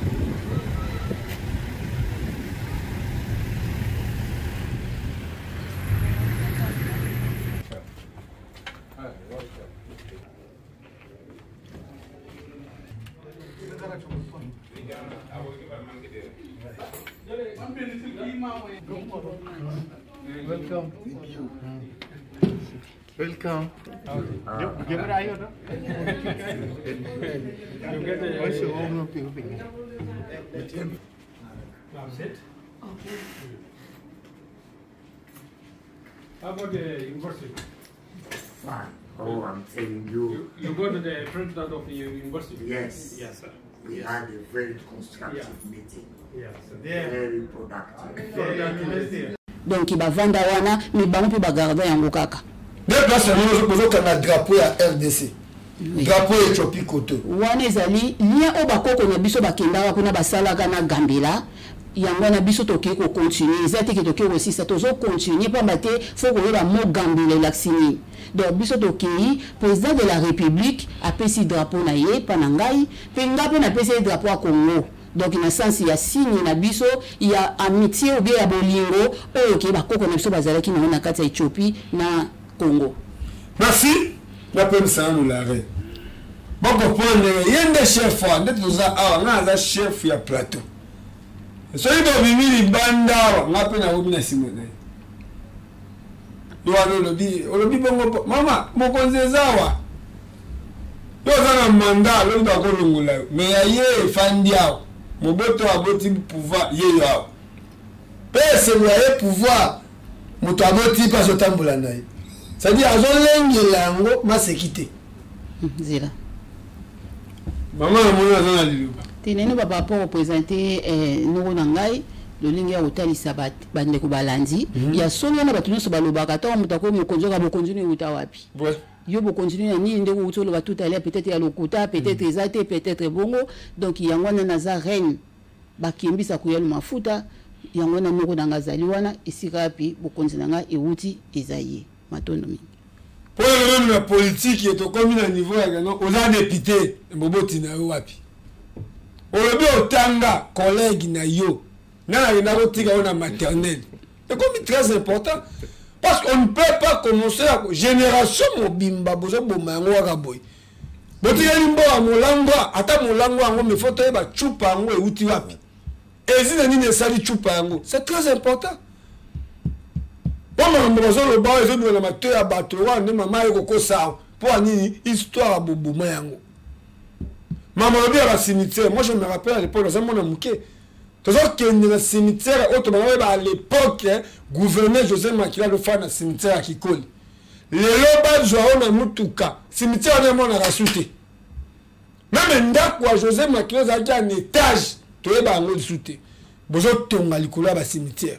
Welcome. Welcome. Yuk, give it a shot. You get a voice of no people. Sit. Okay. How about the university? Fine. Oh, I'm telling you. You go to the president of the university? Yes. Yes, sir. We had a very constructive meeting. Yes, sir. Very productive. Donc il va vendre wana mais bango pe ba garder yango kaka. Deux places nous avons drapeau à RDC. Drapeau Éthiopie côté. Wana ezali lien o bakoko na biso bakendaka kuna basalaka na Gambela. Yango na biso toke ko continuer ezate ke toke aussi ça tozo continuer pa mate faut ko ba mo Gambela laxini. Donc biso toke président de la République a pesi drapeau na ye panangai pe ngape na pesi drapeau à Congo. Donc il y a sens il y a signe na biso il y a amitié ou bien ya bolingo oyo ke bakoko na biso bazalaki na kati ya Éthiopie na Congo. Merci. La peine ça nous l'arrêt. Bon comprendre yende chef on est tous na chef ya plateau. Soyi do bimi libanda ngape na obi na simone. Doa lobi bongo mama mokonze zawa. Yo zana manda lo ba ko lungula mais aye fandiao. Moboto aboti pouvoir ye yo. Pese le pouvoir moto aboti pas otambola naye. C'est-à-dire azolengela ngo masekite. Zira. Maman mona zana liluba. Tenene baba pour représenter noko nangai le linga hôtel Sabat bande ko balandi. Ya solo na batu nyonso balobaka ta mutako mokonzo ka bokonzini uta wapi. Ouais. Yo bokonzini na nini ndeko utolo ba tout à l'heure peut-être ya lokuta peut-être ezate peut-être bongo donc yango na naza reine bakimbisa kuyelu mafuta yango na noko nangazali wana esika pi bokonzi nanga euti ezaye matondo mingi. Pour le même la politique est au commun à niveau ya non aux députés mboboti na yo wapi. Olobi otanga collègue na yo na na rotika ona maternelle. C'est comme très important parce qu'on ne peut pas commencer à génération mobimba bozo bomango akaboy. Botika limbo a molangwa ata molangwa ngo me photo ba chupa ngo euti wapi. Ezina nini sali chupa ngo. C'est très important. Comment on le bas les autres amateur à bateau ne maman eko ça pour nini histoire bobuma yango. Maman obi à la cimetière, moi je me rappelle à l'époque dans mon amuké. Toujours que dans le cimetière à l'époque gouverneur José Makila le fait dans cimetière qui colle. Les loba joao na mutuka, cimetière na mon rasuté. Même ndako José Makila za un étage, to eba ngo souté. Bozo tonga likolo ba cimetière.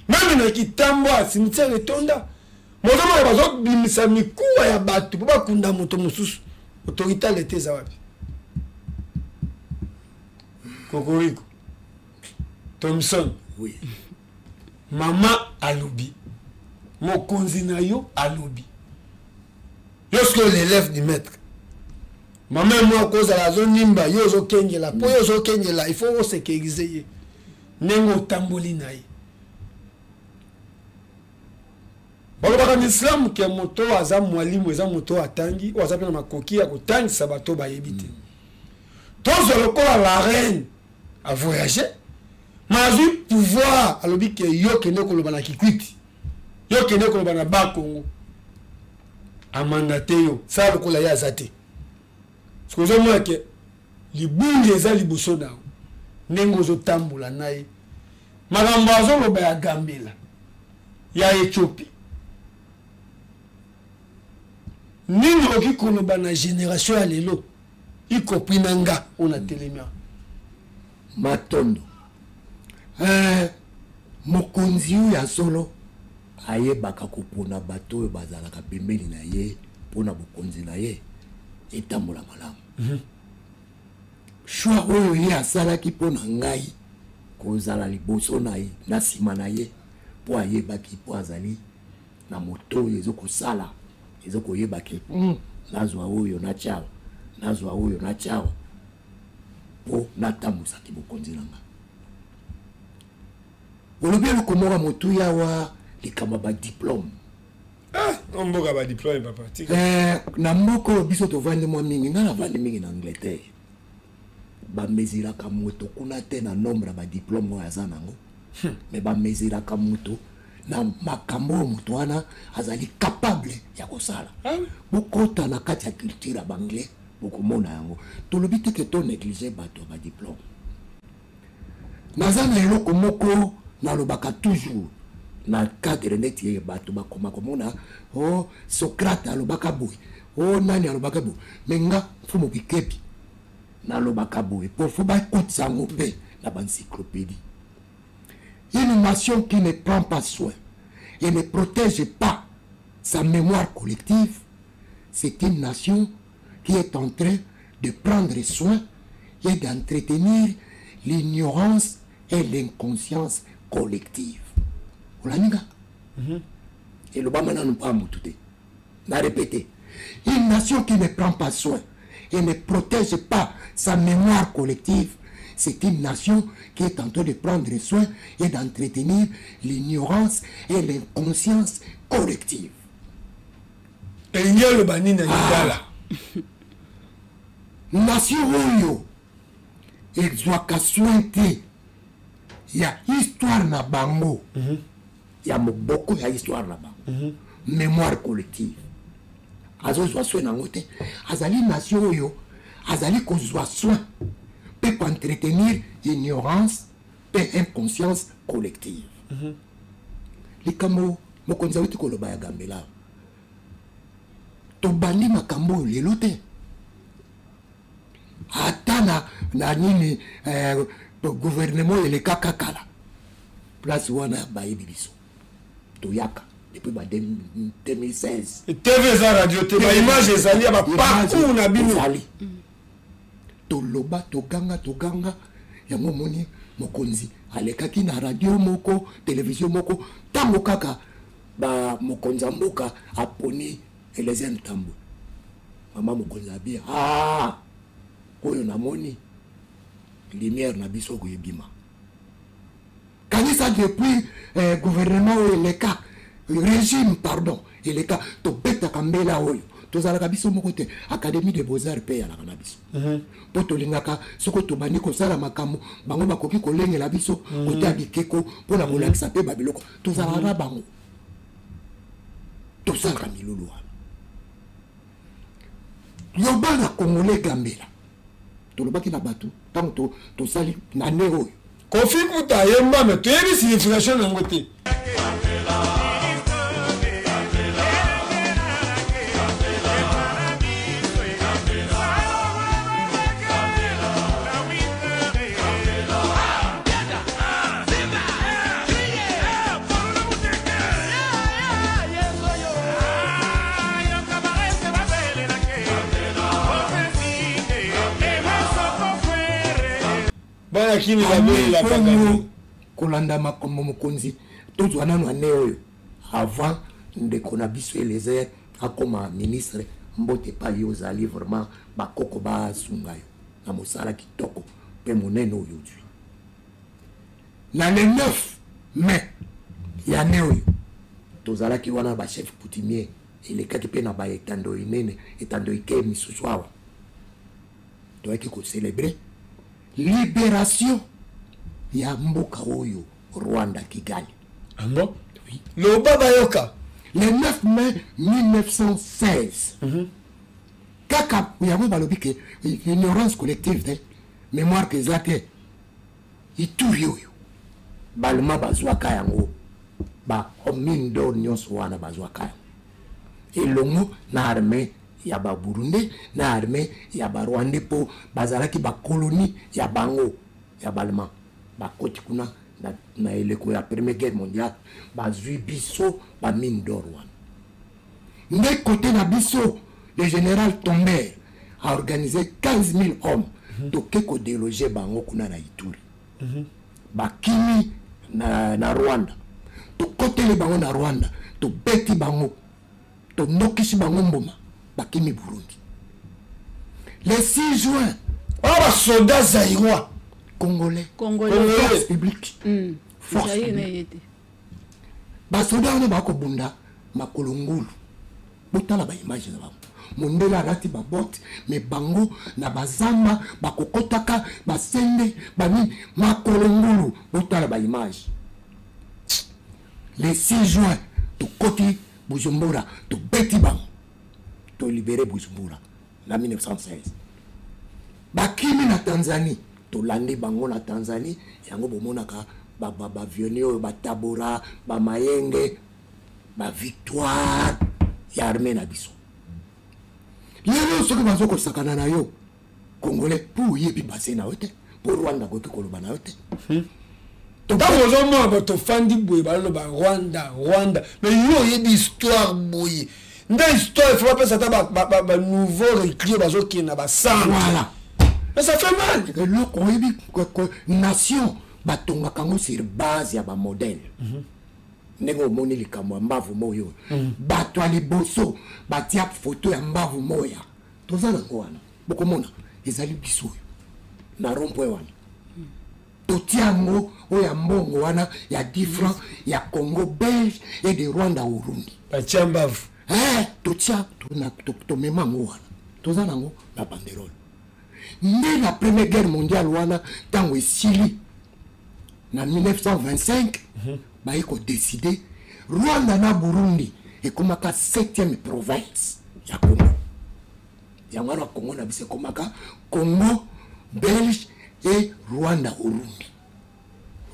Même na kitambwa cimetière etonda. Mozo mo bazo bimisa mikuwa ya batu po bakunda moto mususu. Autorité l'été za wapi. Kokoriko. Thompson. Oui. Maman alobi. Mokonzi na yo alobi. Lorsque l'élève du maître. Maman moi cause à la zone nimba yo zo kengela. Po yo zo kengela, il faut se kegizeye. Nengo tamboli na ye. Baka l'islam ke moto aza mwalimu eza moto atangi, ou aza pena makoki ya kotangi sabato ba yebite. Tozo lokola la reine a voyagé. Mazu pouvoir alobi ke yo kende ko lobana kikwiti. Yo kende ko lobana ba Congo. Amandate yo, sa lokola ya zate. Skozo mo ke libungi eza liboso na. Nengo zo tambola naye. Makambo azo loba ya Gambela. Ya Éthiopie. Nini oki koloba na génération ya lelo. Iko pinanga on a télémia. Matondo. Mokonzi ya solo ayebaka kopona bato oyo bazalaka pembeni na ye pona bokonzi na ye etambola malamu. Choix oyo ye asalaki pona ngai kozala liboso na ye na nsima na ye po ayebaki po azali na moto oyo ezokosala ezokoyebaki nazwa oyo na chawa nazwa oyo na chawa po natambusa ti bokonzi nanga olobi eloko moko motu yawa likambo ba diplôme mboka ba diplôme papa na moko biso tovandi mwa mingi nga navandi mingi na Angleterre bameziraka moto kuna te na nombre ba diplôme oyo aza nango me bameziraka moto na makambo oyo moto wana azali capable ya kosala bokota na kati ya culture ya banglais bokomona yango tolobi te ke to néglige bato ba diplôme naza na eloko moko nalobaka toujours na cadre neti ye bato bakoma komona Socrate alobaka boye nani alobaka boye me nga mfumu bikebi nalobaka boye po fo bakotisa yango mpe na baencyclopédie. Une nation qui ne prend pas soin et ne protège pas sa mémoire collective, c'est une nation qui est en train de prendre soin et d'entretenir l'ignorance et l'inconscience collective. Et le Bamana nous pas tout. On a répété. Une nation qui ne prend pas soin et ne protège pas sa mémoire collective, c'est une nation qui est en train de prendre soin et d'entretenir l'ignorance et l'inconscience collective. Et il y a le bani na Nigala. Nation oyo exwaka soin te ya histoire na bango. Ya beaucoup ya histoire na bango. Mémoire collective. Azozwa soin nango te. Azali nation oyo azali kozwa soin pour entretenir l'ignorance et inconscience collective. Likambo mokonzi awiti koloba ya gambela. Tobandi makambo lelo te. Ata na nini gouvernement ele kakakala. Place wana bayibi biso. Toyaka depuis 2016. TV za radio te ba image ezali ba partout na bino. Toloba toganga yango moni mokonzi alekaki na radio moko télévision moko tango kaka ba mokonzi mboka aponi Eliezer Ntambo mama mokonzi abia oyo na moni lumière na biso ko yebima kanisa depuis gouvernement oyo eleka régime pardon eleka to beta kambela oyo tozalaka biso moko te académie de beaux-arts pe ya na biso po tolingaka soko tobandi kosala makambo bango bakoki kolengela biso kote ya bikeko mpona kolakisa mpe babiloko tozalaka na bango tosalaka milulu wana loba na congolais gambela tolobaki na bato ntango tosali na nde oyo kofi kuta yemba me toyebi signification nango te. Bana kini la pagani kolanda makombo mokonzi tozwa nanu ane oyo avant ndeko na biso Eliezer akoma ministre mbote pa yo zali vraiment bakoko basunga yo na mosala kitoko pe monene oyo aujourd'hui na le 9 mai ya ane oyo tozalaki wana ba chef coutumier elekaki pe na ba etando inene etando ike misusu awa toyaki ko célébrer libération ya mboka oyo Rwanda Kigali. Bon? Oui. Le Baba Yoka. Le 9 mai 1916. Kaka yango balobi ke ignorance collective de mémoire que zate. Ituri oyo. Balma bazwaka yango. Ba omindo nyonso wana bazwaka. Elongo na armée ya ba Burundi na armée ya ba Rwanda po bazalaki ba colonie ya bango ya balma ba koti kuna na eleko ya Première Guerre mondiale bazui biso ba mine d'or wana nde côté na biso le général Tomber a organisé 15 000 hommes toke ko déloger bango kuna na Ituri ba kimi na Rwanda to côté le bango na Rwanda to beti bango to nokishi bango mboma bakimi Burundi. Le 6 juin, soldats zaïrois Congolais, Congolais. public, force publique. Basoda wana bakobunda makolo ngulu. Botala ba image na bango. Mondela alati ba botte mais bango na bazamba bakokotaka basende bani makolo ngulu. Botala ba image. Le 6 juin, to koti Bujumbura, to beti bango, to libérer Bujumbura, en 1916. Bakimi na Tanzanie, to landi bango na Tanzanie, yango bomonaka ba vionio, ba tabora, ba mayenge, ba victoire, ya armée na biso. Lelo soki bazoko sakana na yo, Congolais, pour yebi passer na ote, pour Rwanda koki koloba na ote. Tant que fandi boye baloba Rwanda mais yo y a des histoires boye nda histoire il faut pas penser à nouveau écrit bazo qui na ba sang voilà mais ça fait mal que le koyebi nation batonga kango sur base ya ba modèle ndenge omoni likambo mbavu moyo bato ali boso batia photo ya mbavu moya tozana ngwana bokomona ezali biso na rompoint wana Totiango, oya mbongo wana, ya différent, ya Congo belge et de Rwanda Urundi. Batiambavu. Totia, to memango wana. Tozanango, la banderole. Mais la première guerre mondiale wana, tango esili, na 1925, ba eko décidé, Rwanda na Burundi, et komaka 7e province, ya Congo. Yangwana Congo na bise komaka, Congo belge, et Rwanda Urundi.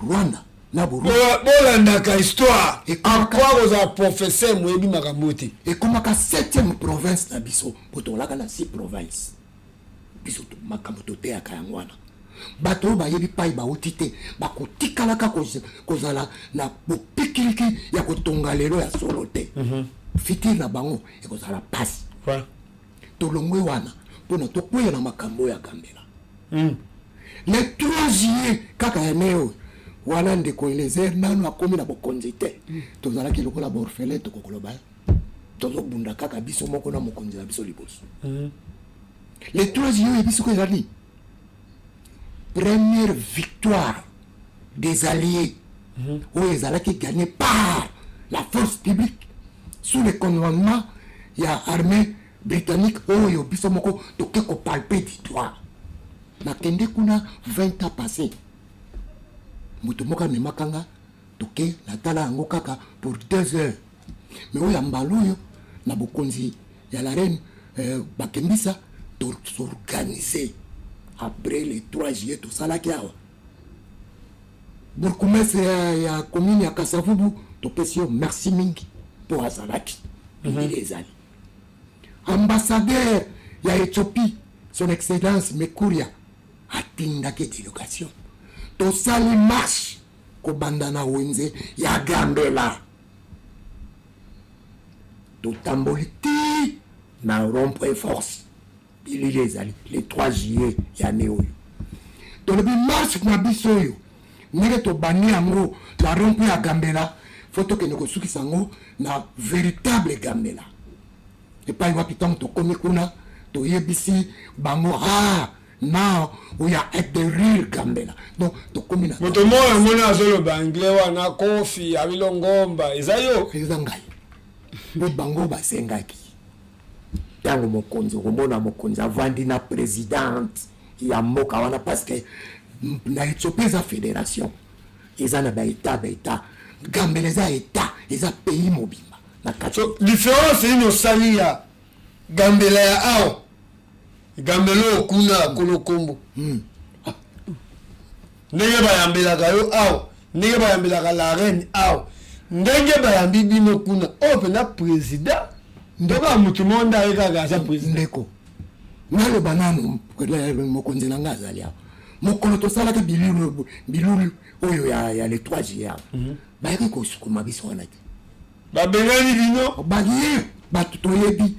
Rwanda na Burundi. Bolanda histoire. Et quoi vous a professeur Mwebi Makamote. Et comme la 7e province na biso, potolaka na 6 provinces. Biso to makamoto te ya kayangwana. Bato ba yebi pai ba otite, ba kotikalaka kozala na bopikiliki ya kotonga lelo ya solo te. Fitir na bango e kozala passe. Ouais. Tolongwe wana pona to koya na makambo ya Gambela. Le 3 juillet, kaka ya neo, wana ndeko elezer nanu akomi na bokonzi te. Tozala ki lokola borfele to kokoloba. Tozo bunda kaka biso moko na mokonzi na biso liboso. Le 3 juillet biso ko ezali. Première victoire des alliés. Où ezala ki gagné par la force publique sous le commandement ya armée britannique oyo biso moko toke ko palper du doigt. Nakende kuna 20 ans passés. Mutumoka memakanga toke natala yango kaka pour 2 heures. Mais oya mbaloyo na bokonzi ya la reine bakembisa to s'organiser après le 3 juillet to salaki awa. Bourgmestre ya commune ya Kasavubu to pesio merci mingi pour azalaki. Les alliés. Ambassadeur ya Éthiopie son excellence Mekuria atinda ke délégation to sali marche ko bandana wenze ya Gambela to tamboliti na rond-point force ili les alliés le 3 juillet ya neo to le marche na bisoyo nere to bani yango la rond-point ya Gambela photo ke neko suki sango na véritable Gambela et pas wapi tant to komi kuna to yebisi bango now we are at the real Gambela. Donc to komi na moto moya mona azolo bangle wana kofi abilongomba ezayo ezangai bo bango basengaki tango mokonzi komona mokonzi avandi na présidente ya mboka wana parce que na Ethiopie za fédération ezana ba état Gambela za état eza pays mobimba na so différence ino salia Gambela ya ao Gambela okuna kolokombo ndenge bayambelaka yo ao ndenge bayambelaka la reine ao ndenge bayambi bino kuna opena président ndoka mutu monda ekaka sa président ndeko nalo banano mokonzi na nga azali awa mokolo tosalaki bilulu oyo ya le 3 juillet bayaki kosukuma biso wana te babengani bino baye bato toyebi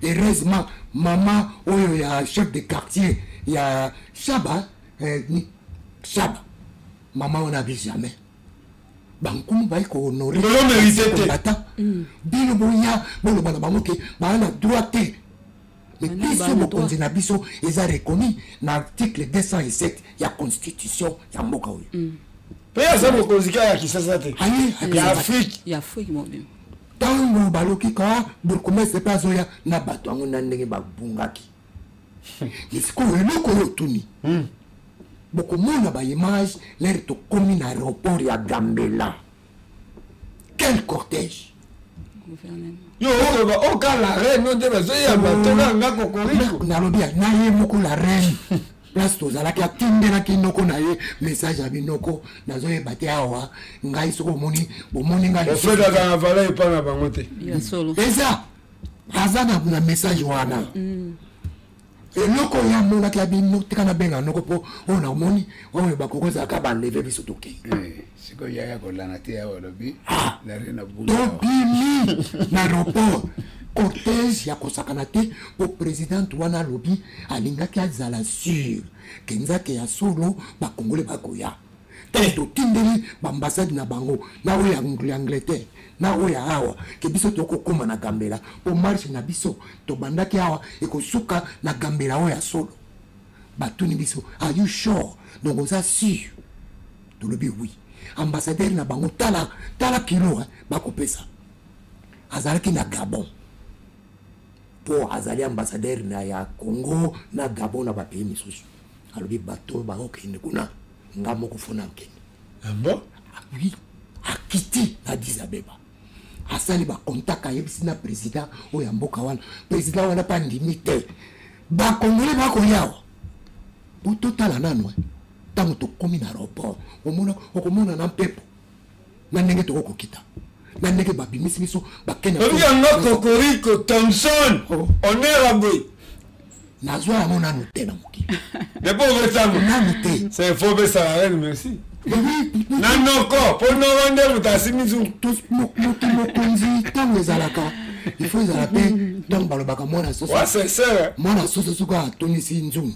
heureusement mama oyo ya chef de quartier ya Shaba Shaba mama on a vu jamais bankumu bayi ko honorer mérité bino boya bolo bana bango ke bana droite mais biso mokonzi na biso eza reconnu na article 207 ya constitution ya mboka oyo pe asa mokonzi ka ya kisasa te ya Afrique mobile tango baloki ka burgomestre pe azoya na bato yango na ndenge babungaki isikoyo eloko oyo tuni bokomona baimage lere tokomi na aéroport ya Gambela. Quel cortège! Yo, oka la reine, on dirait que ya bato nga kokoriko. Nalobia na ye moko la reine. Place tozalaki atindela kinoko na ye message ya binoko nazoyeba te awa ngai soko bomoni ngai. Ofreda za valeur epa na bango te. Ya solo. Eza aza na message wana. Eloko ya monaki ya bino tika na benga noko po ona omoni oyo bakokoza ka banleve biso toke. Siko yaya kolana te ya olobi la reine abula. Tobimi na aéroport. Cortège ya kosakana te po président wana lobi alingaki azala sûr kenzake ya solo bakongole bakoya tanto tindeli bambassade na bango na oyo ya Angleterre na oyo ya awa ke biso tokokoma na Gambela po marche na biso tobandaki awa ekosuka na Gambela oyo ya solo batuni biso are you sure donc oza sûr tolobi oui ambassadeur na bango tala kilo bakopesa azalaki na Gabon pour azali ambassadeur na ya Congo na Gabon na ba pays misusu alobi bato ba okende kuna ngamo kufuna nkeni bon oui akiti na Addis Abeba asali ba contact ayebisi na président oya mboka wana président wana pa ndimite ba congolais ba ko yawa bototala nano tango to komi na aéroport okomona na mpepo na ndenge to kokita na ndenge babimisi biso bakena oya nga kokoriko Thompson onera boy nazwa yango nanu te na moki de pauvre tango nanu te c'est faux be ça reine merci nanoko po no wande mutasimizu mokonzi tango ezalaka il faut ezala pe tango balobaka mwana soso wa c'est ça mwana soso suka atonisi nzungu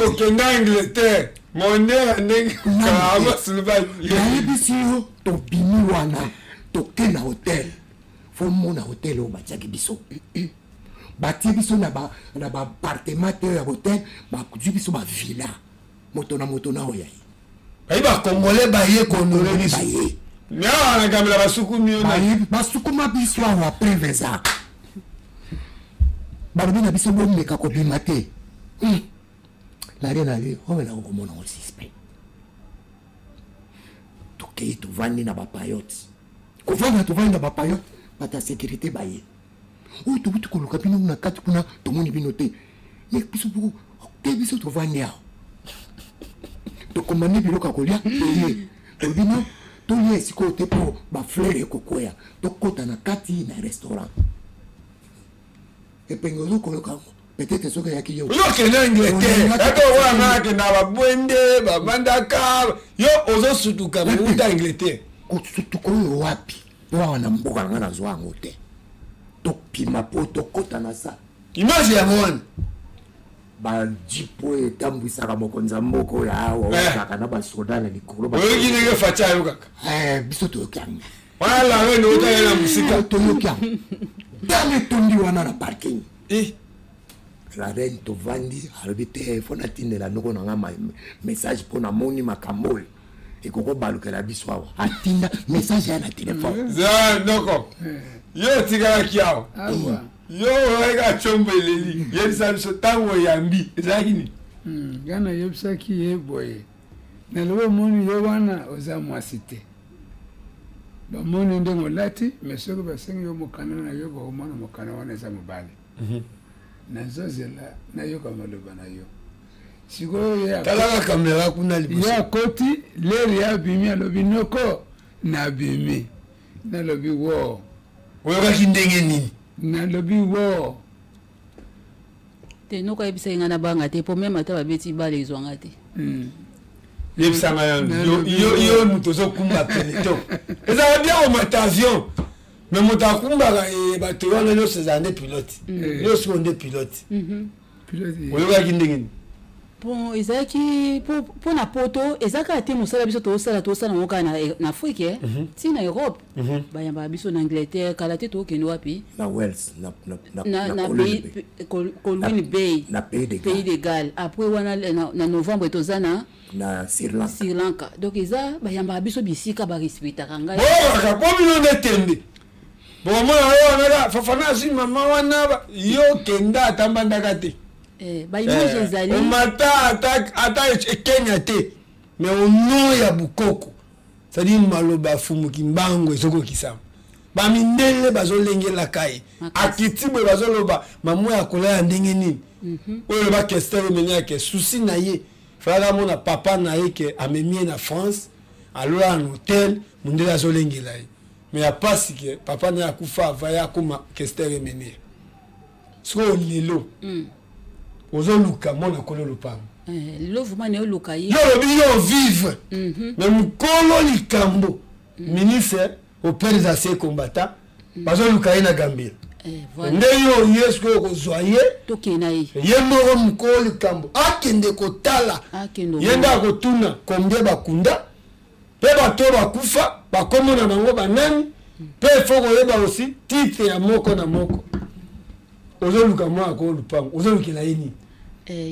okenda Angleterre monera ndenge kama sulba yayebisi yo tobimi wana toke na hotel fo mona hotel oyo batiaki biso batie biso na baappartement te ya hotel bakuzwi biso bavilla moto na oyo yaye bayi bakongole baye kondole biso miawa na Gambela basukumi yo basukuma biso awa après veza balobi na biso bomeka kobima te la reine ali omena kokomona ngo suspect tokei tovandi na bapayote tovandi na bapayote bata sécurité baye oyo tobuti koluka bino na kati kuna tomoni bino te me biso boko te biso tovandi awa tokomani biloko ya kolia toye tobino tolia esika oyo te mpo bafleur ekokwea tokota na kati na restaurant epenge ozokoloka peut-être soki ayaki yo ozokende Angleterre ata owana akenda babwende babandaka yo ozosutuka meuta Angleterre kosutuka oyo wapi po awa na mboka nanga nazwa yango te topima po tokota na sa image yango wana bajipo etambwisaka mokonzi ya mboka oyo awa ozaka na basoda na likolo oyoki ndenge faci ayo kaka biso toyoki yango wana larene otaya na mosika toyoki yango tala etondi wana na parking la reine tovandi alobi te fo natindela ndoko na nga message mpo namoni makambo oyo ekoko balukela biso awa atinda message ya na telefone ndoko yo tikalaki awa yo oyeka combo eleli yebisa biso ntango oyambi ezalaki nini nga nayebisaki ye boye nalobi omoni yo wana oza mwasi te bamoni ndenge olati mais soki basengi yo mokanda na yo bakomona mokanda wana eza mobali nazozela nayoka maloba na yo sikoyo talaka kamera kuna liboso ya koti leri ya bimi alobi noko na bimi nalobi wo oyokaki ndenge nini nalobi wo te noko yebisa nga na banga te po meme ata babeti bale ezwanga te yebisanga yo moto ozokumba peloton ezala bien omata avion mais moto akumbaka bato wana nyonso ezala nde pilote nyonso nde pilote oyokaki ndenge nini Bon, ezaki pour na poto ezaka te musala biso to sala ngoka na Afrique ti na Europe ba yamba biso na Angleterre kala te to kendo wapi na Wales na Colwyn Bay na pays de Galles après wana na novembre tozana na Sri Lanka donc eza ba yamba biso bisika ba respecta kanga ka pomino netembe bon moi wana fafana si mama wana yo kenda tambandaka te ba image ezali on mata ata Kenya te mais au nom ya bukoko ça dit maloba fumuki mbango ezoko kisama ba mindele bazolengela kai akitibwe bazoloba mamwe akola ya ndenge nini oyo ba kestere menya ke souci na ye fala mona papa na ye ke amemie na France alola en hôtel mundela azolengela ye mais ya pasi ke papa na akufa vaya kuma kestere menya so lelo ozoluka mona kolo lupango lelo vraiment ne oluka ye yo vivre mais mukolo likambo ministre au père des anciens combattants bazoluka ye na Gambia nde yo yesu ko kozwaye tokena ye moko mukolo likambo akende kotala yenda kotuna combien bakunda pe bato bakufa bakomona bango banani pe foko yeba aussi titre ya moko na moko ozoluka mwa ko lupango ozolukela ye ni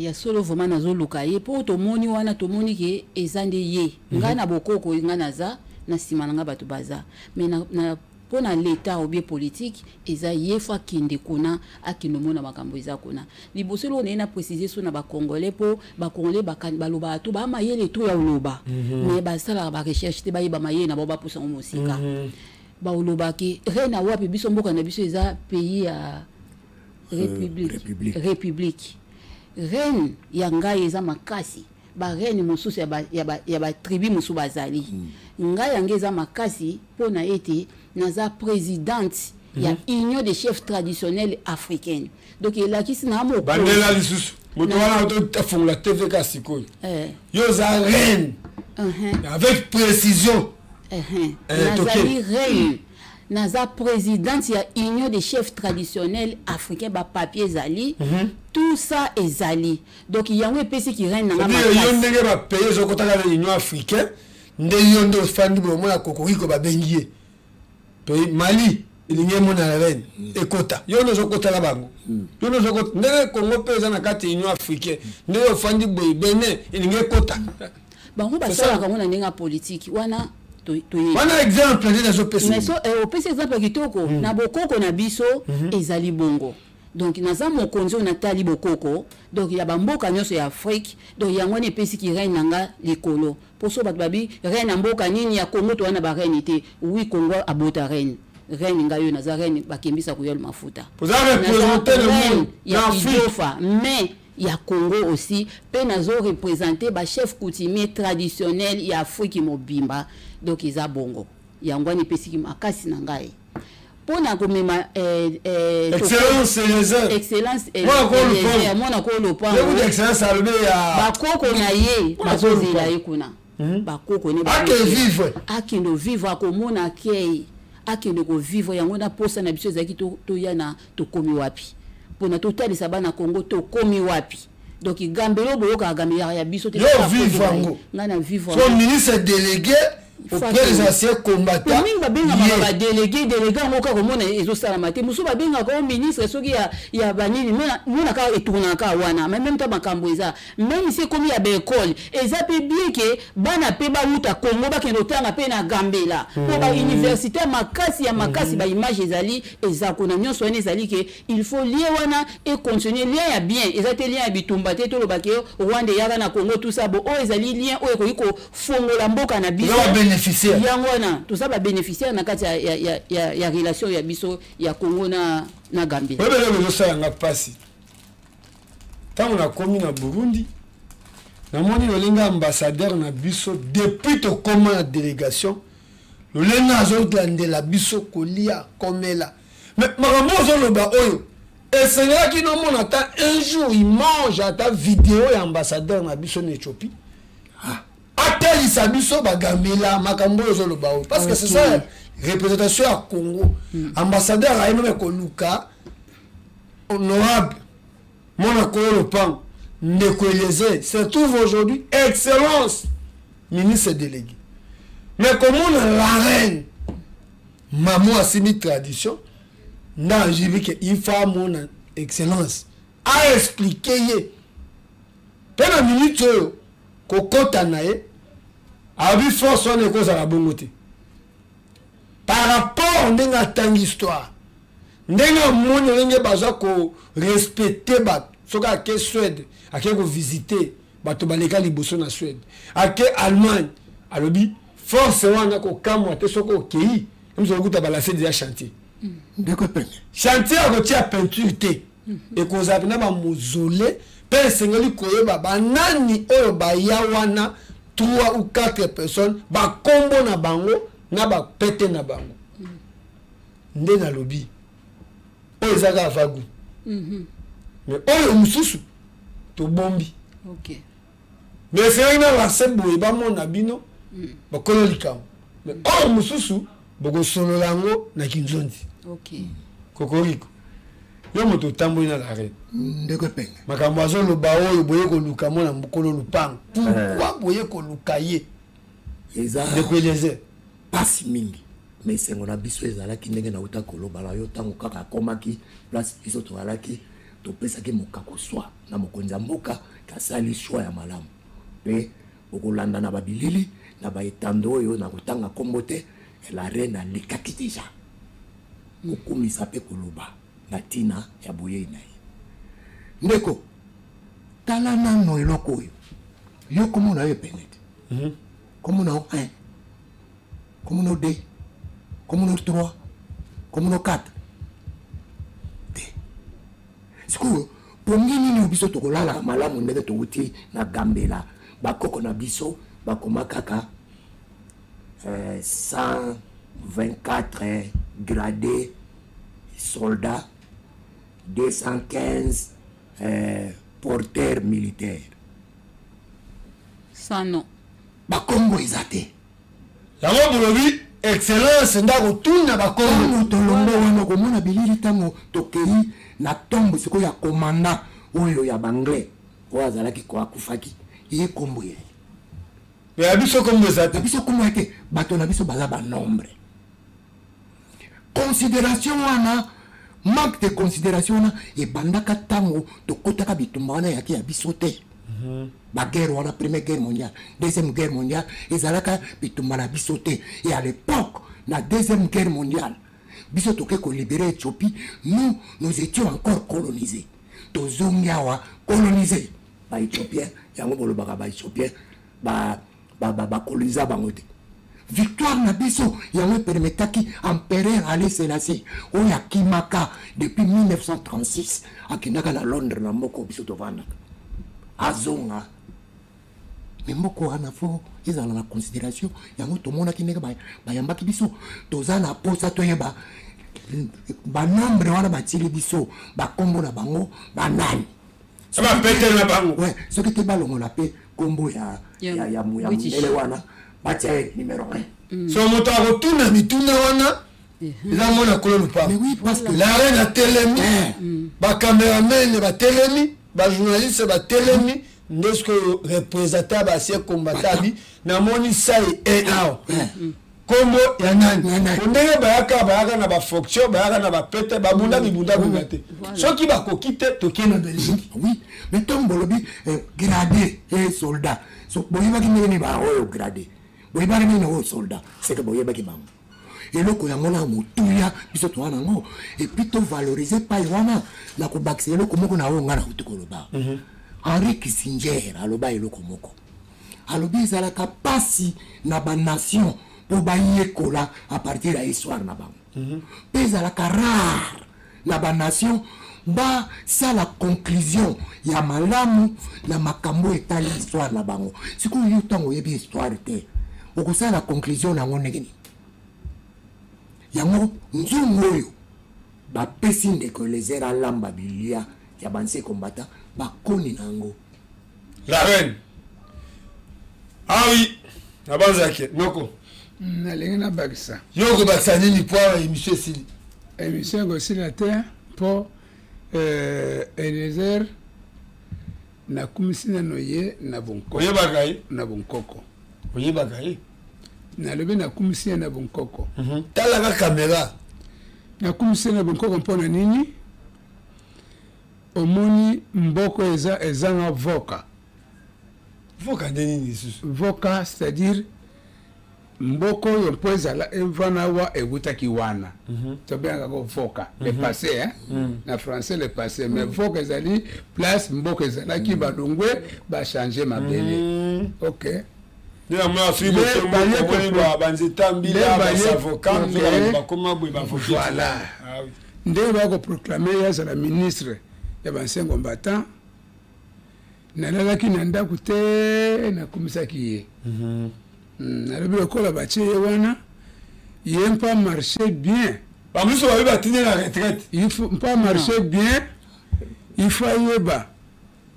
ya solo vraiment nazoluka ye po tomoni wana tomoni ke ezande ye nga na bokoko nga naza na sima nga bato baza mais na pona l'état ou bien politique eza ye fa kinde kuna akindo mona makambo eza kuna liboso lo na préciser so na ba congolais po ba congolais baloba to ba mayele to ya uloba mais ba sala ba recherche te ba yeba mayele na ba pusa musika ba uloba ke rena wapi biso mboka na biso eza pays ya république reine ya ngai eza makasi ba reine mosusu ya ba tribu mosusu bazali ngai yange eza makasi pona ete naza présidente ya union des chefs traditionnels africains donc elakisi na moko bandela lisusu moto wana otofungola TV ka sikoyo yo za reine avec précision nazali reine naza présidente ya union des chefs traditionnels africains ba papier zali tout ça ezali donc yango epesi ki reine nanga makasi yo ndenge ba pays zo kotaka na union africaine nde yo ndo fandi bo mona kokoriko ba bengie pays Mali ilinge mona la reine ekota yo ndo zo kotala bango yo ndo zo kotala ndenge Congo pesa na kati union africaine nde yo fandi bo Benin ilinge kota bango basala kama na ndenge politique wana wana exemple nde zo pesa mais so au pesa exemple kitoko na bokoko na biso ezali bongo donc naza mokonzi on atali bokoko donc ya bamboka nyonso ya Afrique donc yango ne pesi ki reine nanga likolo poso bat babi reine mboka nini ya Congo to wana ba reine te oui Congo abota reine ngayo naza reine bakembisa kuyol mafuta pour représenter le monde ya Afrique mais ya Congo aussi pe nazo représenter ba chef coutumier traditionnel ya Afrique mobimba donc iza bongo yango ne pesi ki makasi na ngai pona komema excellence mona ko lopa excellence albe ya bakoko na ye bazozela ye kuna bakoko ne akendo vivre akomona akei akendo ko vivre yango na posa na biso ezaki to yana to komi wapi pona to tali sabana Congo to komi wapi donc gambelo boyoka gambia ya biso te ngana vivre so ministre délégué auprès des anciens combattants ba délégué ngoka komona ezosala mate musu ba benga ko ministre soki ya banini mona ka etourna ka wana même temps makambo eza même si comme ya ba école eza pe bien que bana pe ba uta Congo ba kendo tanga pe na Gambela po ba université makasi ya makasi ba image ezali eza kona nyonso ene ezali que il faut lier wana et continuer lien ya bien eza te lien ya bitumba te to lo ba ke Rwanda ya na Congo tout ça bo o ezali lien o ko fongola mboka na biso bénéficiaire yangona tout ça ba bénéficiaire na kati ya relation ya biso ya Congo na Gambie bebe bezo sala nga pasi tango na komi na Burundi na moni lolinga ambassadeur na biso depuis to koma na délégation lolinga azotlandela biso kolia komela mais makambo ozoloba oyo esengaki no mona ta un jour il mange ata vidéo ya ambassadeur na biso na Éthiopie ateli sabiso bagambela makambo ozoloba o parce que c'est ça représentation à Congo ambassadeur a même koluka honorable mona ko lopango Ndekweleze se trouve aujourd'hui excellence ministre délégué. Mais comment la reine maman a simi tradition n'a j'ai que il faut mon excellence a expliqué ye pendant minute ko kota nae a vu force on est cause à la bongoté par rapport ndenga tang histoire ndenga mon ndenga baza ko respecter ba soka ke Suède a ke ko visiter bato baleka liboso na Suède a ke Allemagne alobi force wana ko kamwa te soko kei nous avons balancer déjà chantier chantier a côté à peinture té et qu'on a na ba mausolée pe sengeli koyeba banani oyo ba yawana 3 ou 4 personnes ba kombo na bango na ba pété na bango nde na lobby oyo zaka vagu mais oyo mususu to bombi OK mais c'est une la sembo ba mona bino ba kololika mais oyo mususu boko solo lango na kinzondi OK kokoriko yo moto tambo ina la reine ndeko penga makambo azolo ba oyo boye ko luka mona mbokolo lupango pourquoi boye ko luka ye eza ndekweleze pasi mingi mais sengo na biso ezalaki ndenge na uta koloba la yo tango kaka komaki place biso to alaki to pesa ke mokako swa na mokonzi mboka kasali choix ya malamu pe okolanda na babilili na ba etando oyo na kotanga kombote la reine a lekaki déjà okumisa pe koloba na tina ya boye na ye ndeko tala nano eloko oyo yo komona yo penete komona o 1 komona o 2 komona o 3 komona o 4 te sikoyo pongini ni biso tokolala malamu ndenge touti na gambela bakoko na biso bakoma kaka 124 gradés soldats, 215 porteurs militaires. Ça non. Bakongo ezate. Yango bolobi excellence ndako tuna bakongo tolombo wana komona bilili tango tokei na tombe siko ya commandant oyo ya banglais oyo azalaki ko akufaki ye kombo ye. Mais abiso kombo ezate. Biso kombo yake bato na biso baza ba nombre. Considération wana manque de considération wana e bandaka tango tokotaka bitumba wana yaki ya biso te. La guerre, la première guerre mondiale, deuxième guerre mondiale, ils allaient bitumba na bisoté. Et à l'époque, la deuxième guerre mondiale, bisotoke ko libérer Éthiopie, nous étions encore colonisés. Tozongiawa colonisés. Ba Éthiopien, yango bolobaka ba Éthiopien, ba colonisa bangote. Victoire na biso, yango permetaki empereur Haile Selassie, oya kimaka depuis 1936, akindaka na Londres na moko bisotovana. Azonga mais moko wana fo ezala na considération yango tomona kineka ba yambaki biso tozana posa toyeba ba nombre wana batili biso ba kombo na bango ba nani ba pete na bango ouais ce qui te balongo la pe kombo ya mele wana batia numéro 1 so moto akotuna mituna wana eza mona kololo pa mais oui parce que la reine a telemi ba cameraman ba telemi ba journaliste ba telemi ndesko représenter ba sie combattant na moni sai ao kombo ya nani ndenge bayaka na ba fonction bayaka na ba pete ba bunda bibunda bungate soki ba kokite toke na Belgique oui mais tombo lobi gradé et soldat so boyeba kinene ba oyo gradé boyeba ni no soldat c'est que boyeba ki bango et loko yango na mutuya biso to wana ngo et puis to valoriser pa wana na ko bakse loko moko na o ngana utikoloba Henri Kissinger aloba eloko moko alobi ezalaka pasi na ba nation po ba yekola à partir de histoire na bango pe ezalaka rare na ba nation ba ça la conclusion ya malamu na makambo etali histoire na bango siku yu tango yebi histoire te okosa la conclusion na ngone ngini yango nzungu oyo bapesi ndeko lezera lamba bilia ya banse combattant bakoni nango la reine ah oui nabanzake noko nalingi nabakisa yoko bakisa nini po émission esili émission ekosila te mpo Eliezer nakumisi nano ye na bonkoko oyebaka ye na bonkoko oyebaka ye nalobi nakumisi ye na bonkoko talaka kamera nakumisi ye na bonkoko mpona nini omoni mboko ezanga voka voka nde nini lisusu voka c'est-à-dire mboko oyo mpo ezala evana wa ewutaki wana tobengaka ko voka le passé na français le passé mais voka ezali place mboko ezalaki badongwe bachange mabele ok banzeta mbila basavoka bakoma bwe bavoke voilà nde bakoproclame ye azala ministre ya bansengo mbata nalalaki na ndako te nakumisaki ye nalobi lokola batie ye wana ye mpa marché bien bamosusu babi batindi na retraite mpa marché bien il faut ayeba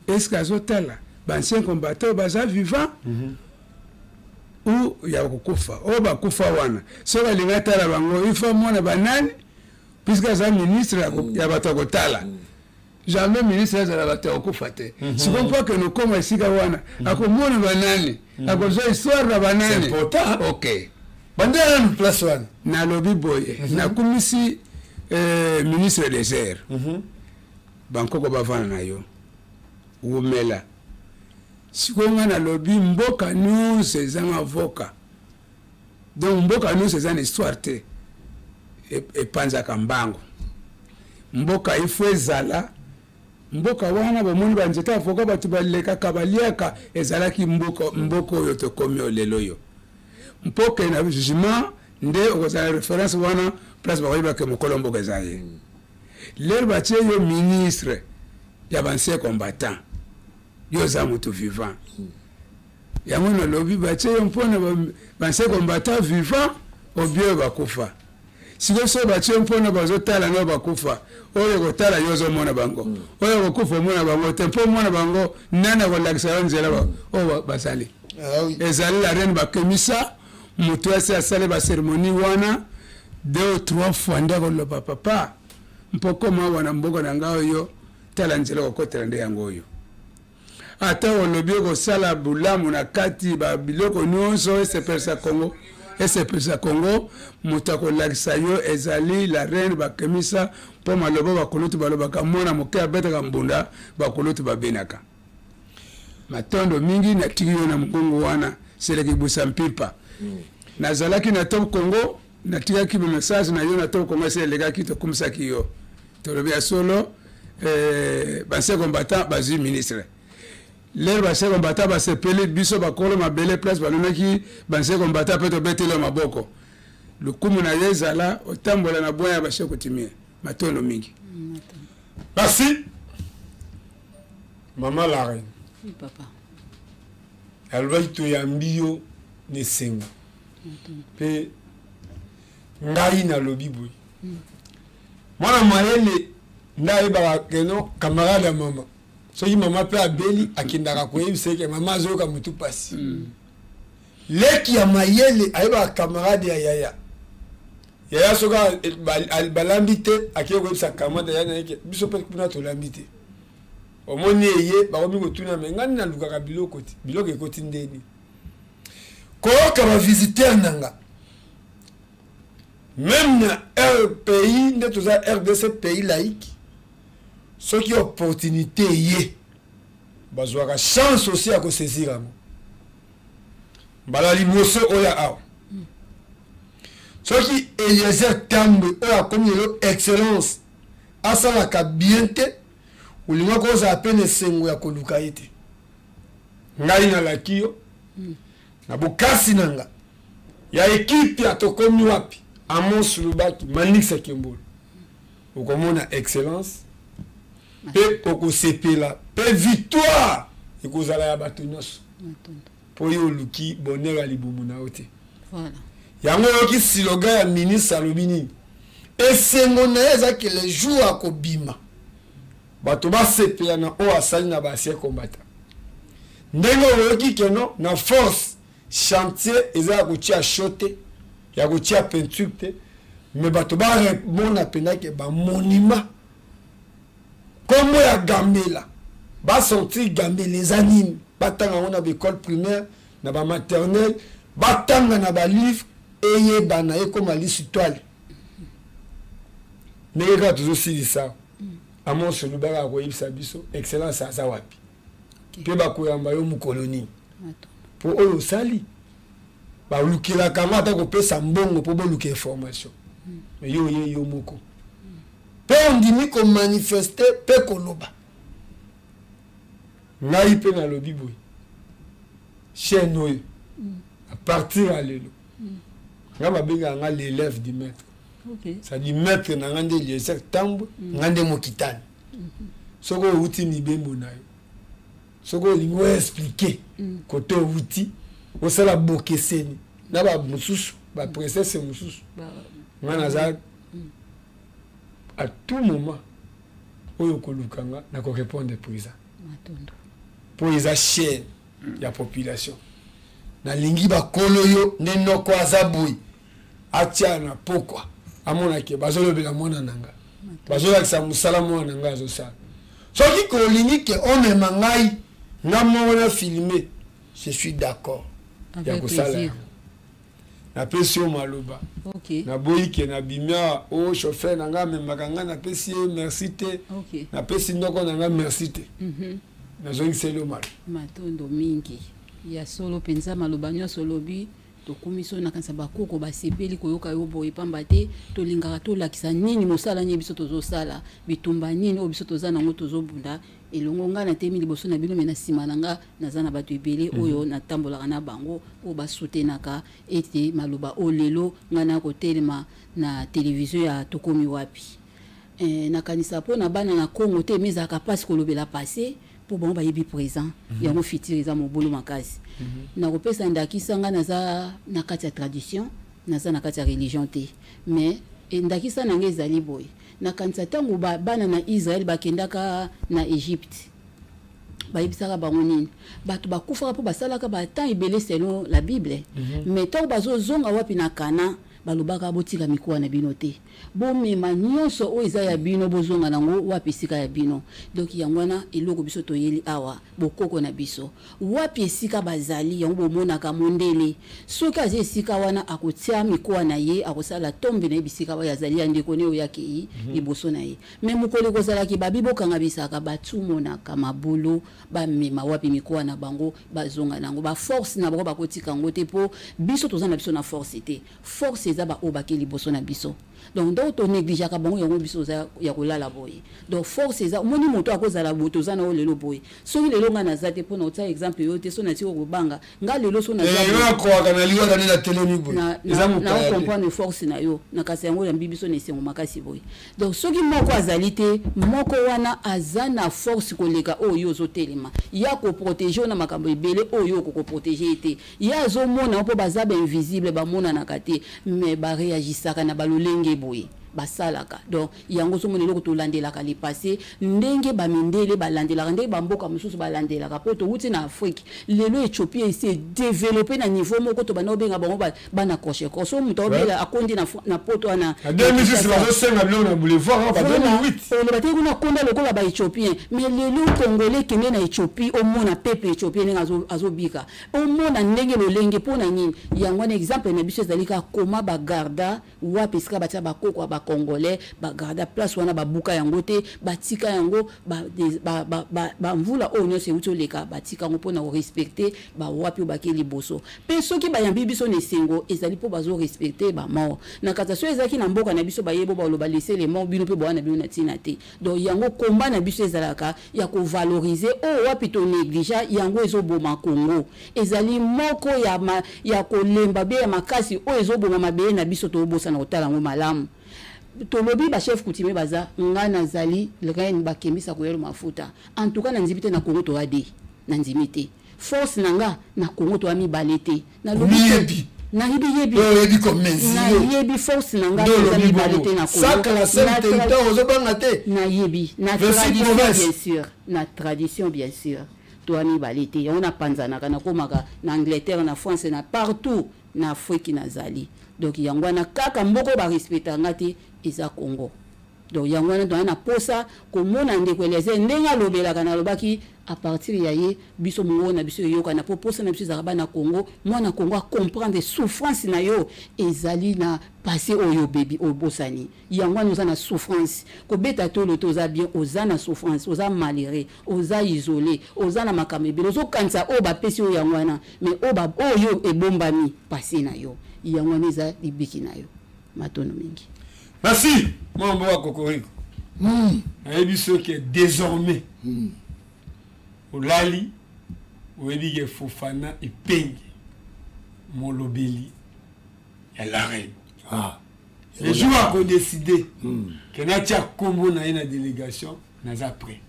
estce azotala bancien combattant oyo baza vivant ou ya kokufa oyo bakufa wana soki alingi atala bango il faut mona banani puisque aza ministre ya bato ya kotala jamais ministre azala bato ya kokufa te siko mpo akende okoma esika wana akomona banani akozwa histoire na banani ok bandela nanu place wana nalobi boye nakumisi ministre des airs bankoko bavana na yo wumela sikoyo nga nalobi mboka nyonso ezanga voka donc mboka nyonso eza na histoire te epanzaka mbango mboka ifo ezala mboka wana bomoni banzeta avoka bato balekaka baliaka ezalaki mboka oyo tokomi oyo lelo oyo mpoke na jugement nde okozala référence wana place bakoyebake mokolo mboka eza ye lelo batie yo ministre ya bancien combattant yo oza moto vivant yango nalobi batie yo mpona bancien combattant vivant obie oyo bakufa sikoyo so batie mpona bazotala nao bakufa oyo kotala yo ozomona bango oyo kokufa omona bango te mpo omona bango nani akolakisa yo nzela oyo bazali ezali la reine bakemisa moto asi asali baceremonie wana 2 ou 3 fois nde akoloba papa mpo koma wana mboka na ngai oyo tala nzela kokotela nde yango oyo ata olobi okosala bulamu na kati babiloko nyonso esepelisa Congo moto akolakisa yo ezali la reine bakemisa mpo maloba bakulutu balobaka mwana moke abetaka mbunda bakulutu babenaka matondo mingi natiki yo na mongongo wana seleki busa mpipa nazalaki na Top Congo natikaki bamessage na yo na Top Congo eselekaki tokumisaki yo tolobi ya solo bancien combattant bazwi ministre lelo bancien combattant basepeli biso bakolo mabele place balonaki bancien combattant mpe tobeteli maboko lukumu na ye ezala otambola na boya ya bashe kotimia matondo mingi merci mama la reine papa alobaki toyambi yo nesengo mpe ngai nalobi boye mwana mayele nde ayebaka keno camarade ya mama soki mama mpe abeli akendaka koyebisa eke mama azoyoka motu pasi leki ya mayele ayebaka camarade ya yaya yaya soki balambi te akei koyebisa camarade ya yaya eke biso mpe kuna tolambi te omoni eye bakomi kotuna me ngani nalukaka biloko te biloko ekoti ndeni koyoka bavisiteur nanga même na pays nde toza RDC pays laïque soki opportunité ye bazwaka chance aussi ya kosaisir yango mbala liboso oyo awa soki Eliezer Tambwe oyo akomi lelo excellence asalaka bien te olinga kozala pe na esengo ya koluka ye te ngai nalaki yo na bokasi na nga ya ekipe ya tokomi wapi Amos Lubaki Manix Akembolo okomona excellence pe okosepela pe victoire ekozala ya bato nyonso po yo oluki bonheur ya libumu na yo te yango oyoki siloga ya ministre alobi nini esengo na ye ezaki le jour akobima bato basepela na oyo asali na bancien combattant ndenge oyoki keno na force chantier eza ya kotia shote ya kotia peinture te me bato baremona mpena ke bamonima kombo ya Gambela ba sortir gambe les animes batanga on a l'école primaire na ba maternelle batanga na ba livre eye bana e comme liste toile mais ga toujours si ça amo se lubara ko ibisa biso excellence asa wapi pe ba ko yamba yo mu colonie pour oyo sali ba lukila kama ta ko pesa mbongo pour boluka information mais yo moko pe on dit ko manifester pe koloba ngai pe na lobi boy chaîne oyo à partir à lelo ngaba benga nga l'élève du maître. OK. Ça dit maître na ngande le septembre ngande mokitani. Soko uti ni bembo na yo. Soko lingo expliquer côté uti o sala bokeseni na ba mususu ba princesse mususu. Ngana za à tout moment oyo kolukanga na ko répondre prisa. Matondo. Pour les chaîne ya population. Na lingi ba koloyo nenoko azabui atia na pokwa amona ke bazolo bela mona nanga bazolo akisa musala mona nanga zo sa so ki ko lingi ke on me mangai na mona filmer je suis d'accord ya ko sala na pesio maloba OK na boyi ke na bimia o chauffeur nanga me makanga na pesi merci te OK na pesi ndoko nanga merci te na zo ngiselo mal matondo mingi ya solo penza malobanyo solo bi to komiso na kansa bakoko basepeli koyoka yo boye pamba te to lingaka to lakisa nini mosala nyi biso tozo sala bitumba nini o biso toza nango tozo bunda elongo nga na temi liboso na bino mena sima nanga naza na bato ebele oyo na tambola na bango o basutenaka ete maloba o lelo nga na kotelema na télévision ya tokomi wapi na kanisa po na bana na Congo te mezaka pasi kolobela passé pour bon ba yebi présent ya mo fitiriza mo bolo makasi na kopesa ndakisa nga naza na kati ya tradition naza na kati ya religion te mais ndakisa na ngezali boy na kanisa tango bana na Israël bakendaka na Égypte ba yebisaka bango nini bato bakufaka po basalaka ba temps ebele selon la Bible mais tango bazozonga wapi na Kana balobaka botika mikuwa na bino te bomema nyonso o eza ya bino bozonga nango wapi sika ya bino donc yangwana eloko biso toyeli awa bokoko na biso wapi sika bazali yango bomonaka mondele soki aze sika wana akotia mikuwa na ye akosala tombe na bisika wa yazali ya ndeko ne oyaki liboso na ye mais mukole kozala ki babi bokanga bisaka batumona kama bolo bamema wapi mikuwa na bango bazonga nango ba force na bango bakotika ngote po biso tozana biso na force te force zaba obaki liboso na biso donc to néglige ka bango yango biso za ya kolala boye donc force za moni moto akozala boto za na lelo boye soki lelo nga na zate pona ota exemple yote so na tiko kobanga nga lelo so na za yo ko kana liwa kana na telemi boye na comprendre force na yo na kasi yango ya bibiso na esengo makasi boye donc soki moko azalite moko wana azana force koleka oyo zo telema ya ko protéger na makambo ebele oyo ko protéger ete ya zo mona po bazaba invisible ba mona na kate mais ba réagisaka na balolenge boye basalaka donc yango so monelo ko to landelaka le passé ndenge ba mindele ba landelaka ndenge ba mboka mususu ba landelaka po to wuti na Afrique lelo Ethiopie essaie développer na niveau moko to bana obenga bango bana koche ko so muto obela akondi na poto ana 2006 bazo senga bilo na boulevard ba 2008 on bataki kuna konda lokola ba Ethiopien mais lelo congolais kende na Ethiopie au mona peuple Ethiopien nga azobika au mona ndenge lolenge pona nini yango na exemple na biso zalika koma ba garda wapi ska batia ba koko ba congolais ba garda place wana ba buka yango te batika yango ba mvula onyo se utoleka batika ngo pona respecter ba wapi obaki liboso pe soki ba yambi biso ne sengo ezali po bazo respecter ba mort na kata so ezaki na mboka na biso ba yebo ba loba laisser les morts bino pe bwana bino na tina te donc yango combat na biso ezalaka ya ko valoriser o wapi to négligea yango ezoboma Congo ezali moko ya ko lemba be ya makasi o ezoboma mabe na biso to bosa na kotala ngo malamu to lobi ba chef coutumier baza ngana zali le gain ba kemisa ko yelo mafuta en tout cas na nzibite na Congo to ade na nzimite force nanga na Congo to ami balete na lobi na yebi commence na yebi force nanga to ami balete na Congo ça la sainte temps ozobanga te na yebi na tradition bien sûr na tradition bien sûr to ami balete on a panzana kana komaka na Angleterre na France na partout na Afrique na zali donc yangwana kaka mboko ba respecta ngati eza Congo donc yango wana to na posa komona ndeko eleze ndenga lobelaka na lobaki à partir ya ye biso mongo na biso yoka na posa na biso zakaba na Congo mwana Congo a comprendre souffrance na yo ezali na passé oyo baby obosani yango wana oza na souffrance ko beta to le toza bien oza na souffrance oza malheureux oza isolé oza na makamebe ozo kansa o ba pesi oyo yango wana mais oyo ebombami passé na yo yango wana eza libiki na yo matono mingi. Merci mon beau Kokoriko. Ayebi ce qui est désormais olali oyebi ke Fofana epenge molobeli ya la reine. Les joueurs ont décidé que natia kombo na une délégation naza prêt.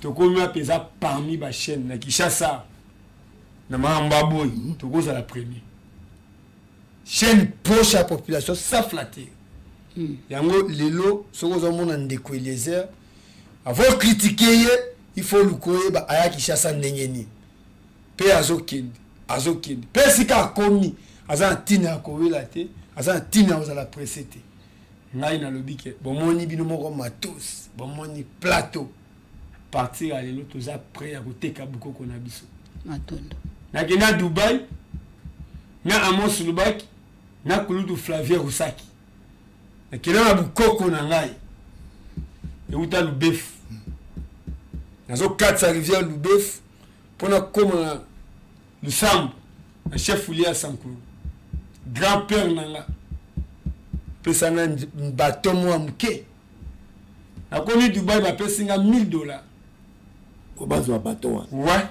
To komi apesa parmi ba chaîne na Kinshasa na Mambaboy to koza la première. Chaîne proche à la population ça flatter. Yango lelo soko zo mona ndeko Eliezer avant critiquer il faut le koye ba aya Kinshasa ndengeni pe azokende pe sika komi aza tina kowela te aza tina ozala presete ngai na lobike bomoni bino moko matos bomoni plateau partir à lelo toza prêt à koteka bukoko na biso matondo na kena Dubai na Amos Lubaki na Kulutu Flavien Rusaki na kena na bukoko na ngai euta Lubef nazo katsa rivière Lubef pona koma le Sam un chef Ulia Sankuru grand-père nanga pesana bateau moi muke na komi Dubai ba pesinga $1000 au bas wa bateau ouais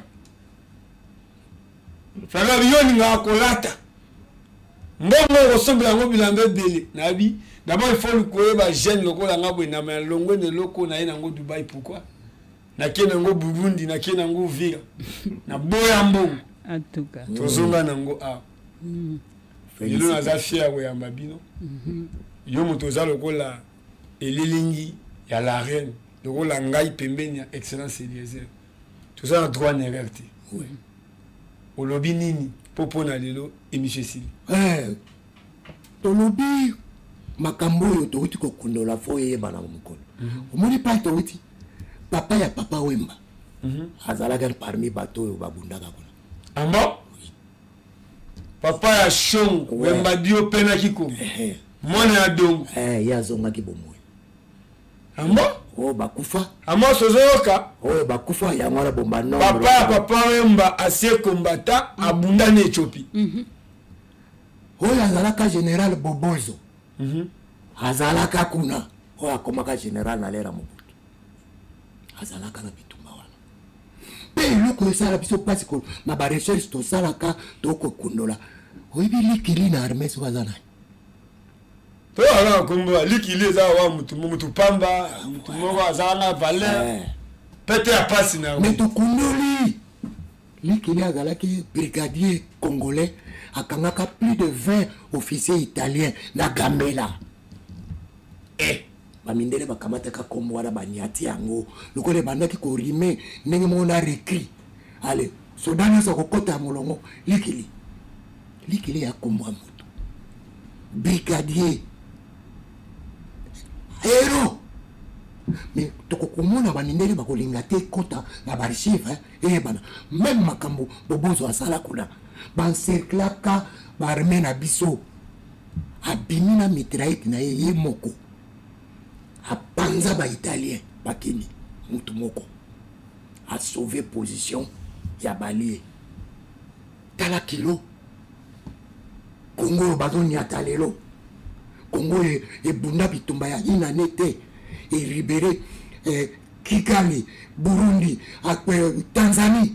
fala bioni nga kolata mbongo ressemble ngo bilambe bele nabi d'abord il faut le koyeba jeune lokola nga bwe na malongo ne loko na ina ngo Dubai pourquoi na kena ngo Burundi na kena ngo Vira na boya mbongo en tout cas tozonga nango a Félix naza fier we ya mabino yo moto za lokola elilingi ya la reine lokola ngai pembeni ya excellence Eliezer toza na droit na RT oui olobi nini popo na lelo émission sili tolobi makambo yo touti ko kundola fo yeba na mukolo omoni pa touti papa ya papa Wemba azalaka parmi bato yo babundaka kuna amba papa ya Shong Wemba dio pena kiko mwana ya dongo ya zonga kibomoy amba bakufa amba sozoka bakufa ya ngwala bomba no papa Wemba asie kombata abunda na Ethiopie azalaka général Bobozo azalaka kuna akomaka général na lera Mobutu azalaka na bitumba wana pe loko esala biso pasi ko na ba recherche to salaka to ko kundola oyibi likili na armée so bazana to ala komba likili za wa mutu pamba mutu moko azana valeur pete ya pasi na mais to kundoli likili azalaki brigadier congolais akangaka plus de 20 officiers italiens na Gambela bamindele bakamataka kombo wana banyati yango lokole bandaki korime ndenge moko na recri ale soda nyonso kokota molongo likili ya kombo ya moto brigadier héros mais tokokomona bamindele bakolinga te kota na baarchive eyebana même makambo Bobozo asala kuna bancerclaka baarme na biso abimi na mitraillette na ye moko apanza ba italien bakini mutu moko a sauvé position ya balie tala kilo Congo bazoni atalelo Congo e bunda bitumba ya ina nete e libéré Kigali Burundi Tanzanie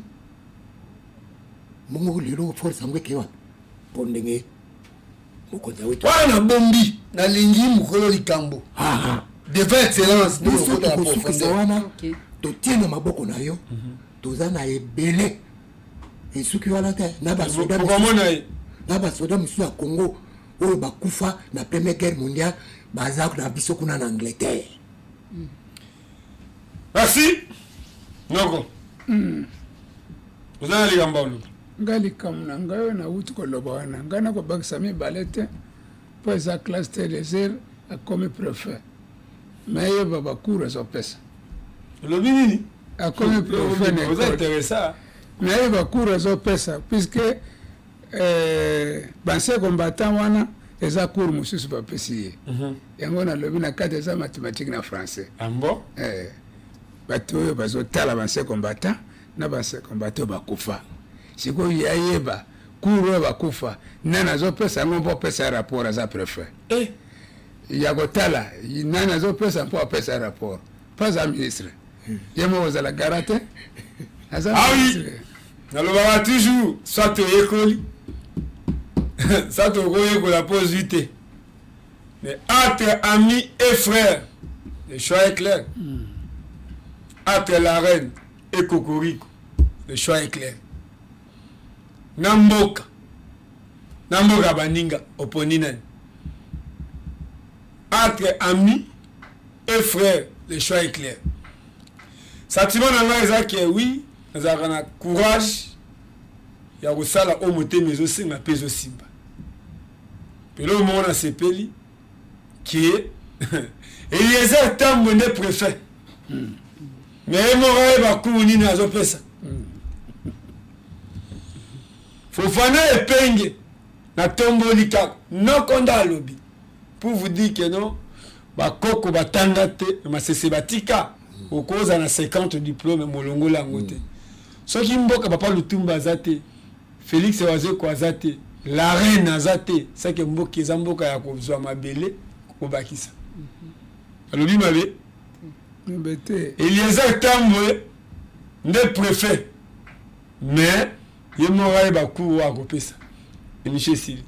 mongo lelo force ngwe kewa pondenge mokonza wetu wana bombi na lingi mukolo likambo devant excellence nous sommes à profondeur to tiena maboko na yo toza na ebele et ce qui wala te na ba soda musu ya Congo oyo bakufa na première guerre mondiale baza na biso kuna na Angleterre. Merci Noko vous allez likambo ngali kamna ngayo na uti ko lobana ngana ko bakisa mi balete po esa classe Eliezer a comme préfet Mais il va cours à pesa. Le nini? À comme professeur vous êtes intéressant. Mais il va cours à pesa puisque banse combattant wana eza cours mususu ba pesi. Yango na lobi na kati za mathématique na français. Ambo? Bato bazo tala banse combattant na banse combattant bakufa. Siko yayeba cours bakufa nana zo pesa ngombo pesa rapport à za préfet. Yagotala nana zo pesa mpo pesa rapport. Pas un ministre. Yemo za la garate. Ah oui. Nalobaka toujours soit tu école. Ça te regarde la pause vite. Mais entre amis et frères, le choix est clair. Entre la reine et Cocorico, le choix est clair. Namboka Baninga, Oponinen. Entre amis et frères, le choix est clair. Sentiment dans la que oui, nous avons courage. Il y a aussi la homote, mais aussi la paix aussi. Et là, on a ce pays qui est Eliezer Tambonne préfet. Mais il m'a dit que je vais faire ça. Fofana et Penge, na Tombolika, non konda lobby. Pour vous dire que non, Bakoko Batangate, ma Sebatika, au cause de 50 diplômes, Molongo Langote. Ce qui mboka papa Lutumba Zate, Félix Oazé Kwazate. La reine azate c'est que mboka zamboka ya kozwa mabele ko bakisa alobi mabe mbete Eliezer Tambwe nde préfet mais ye moraye baku wa kopesa Michel Sili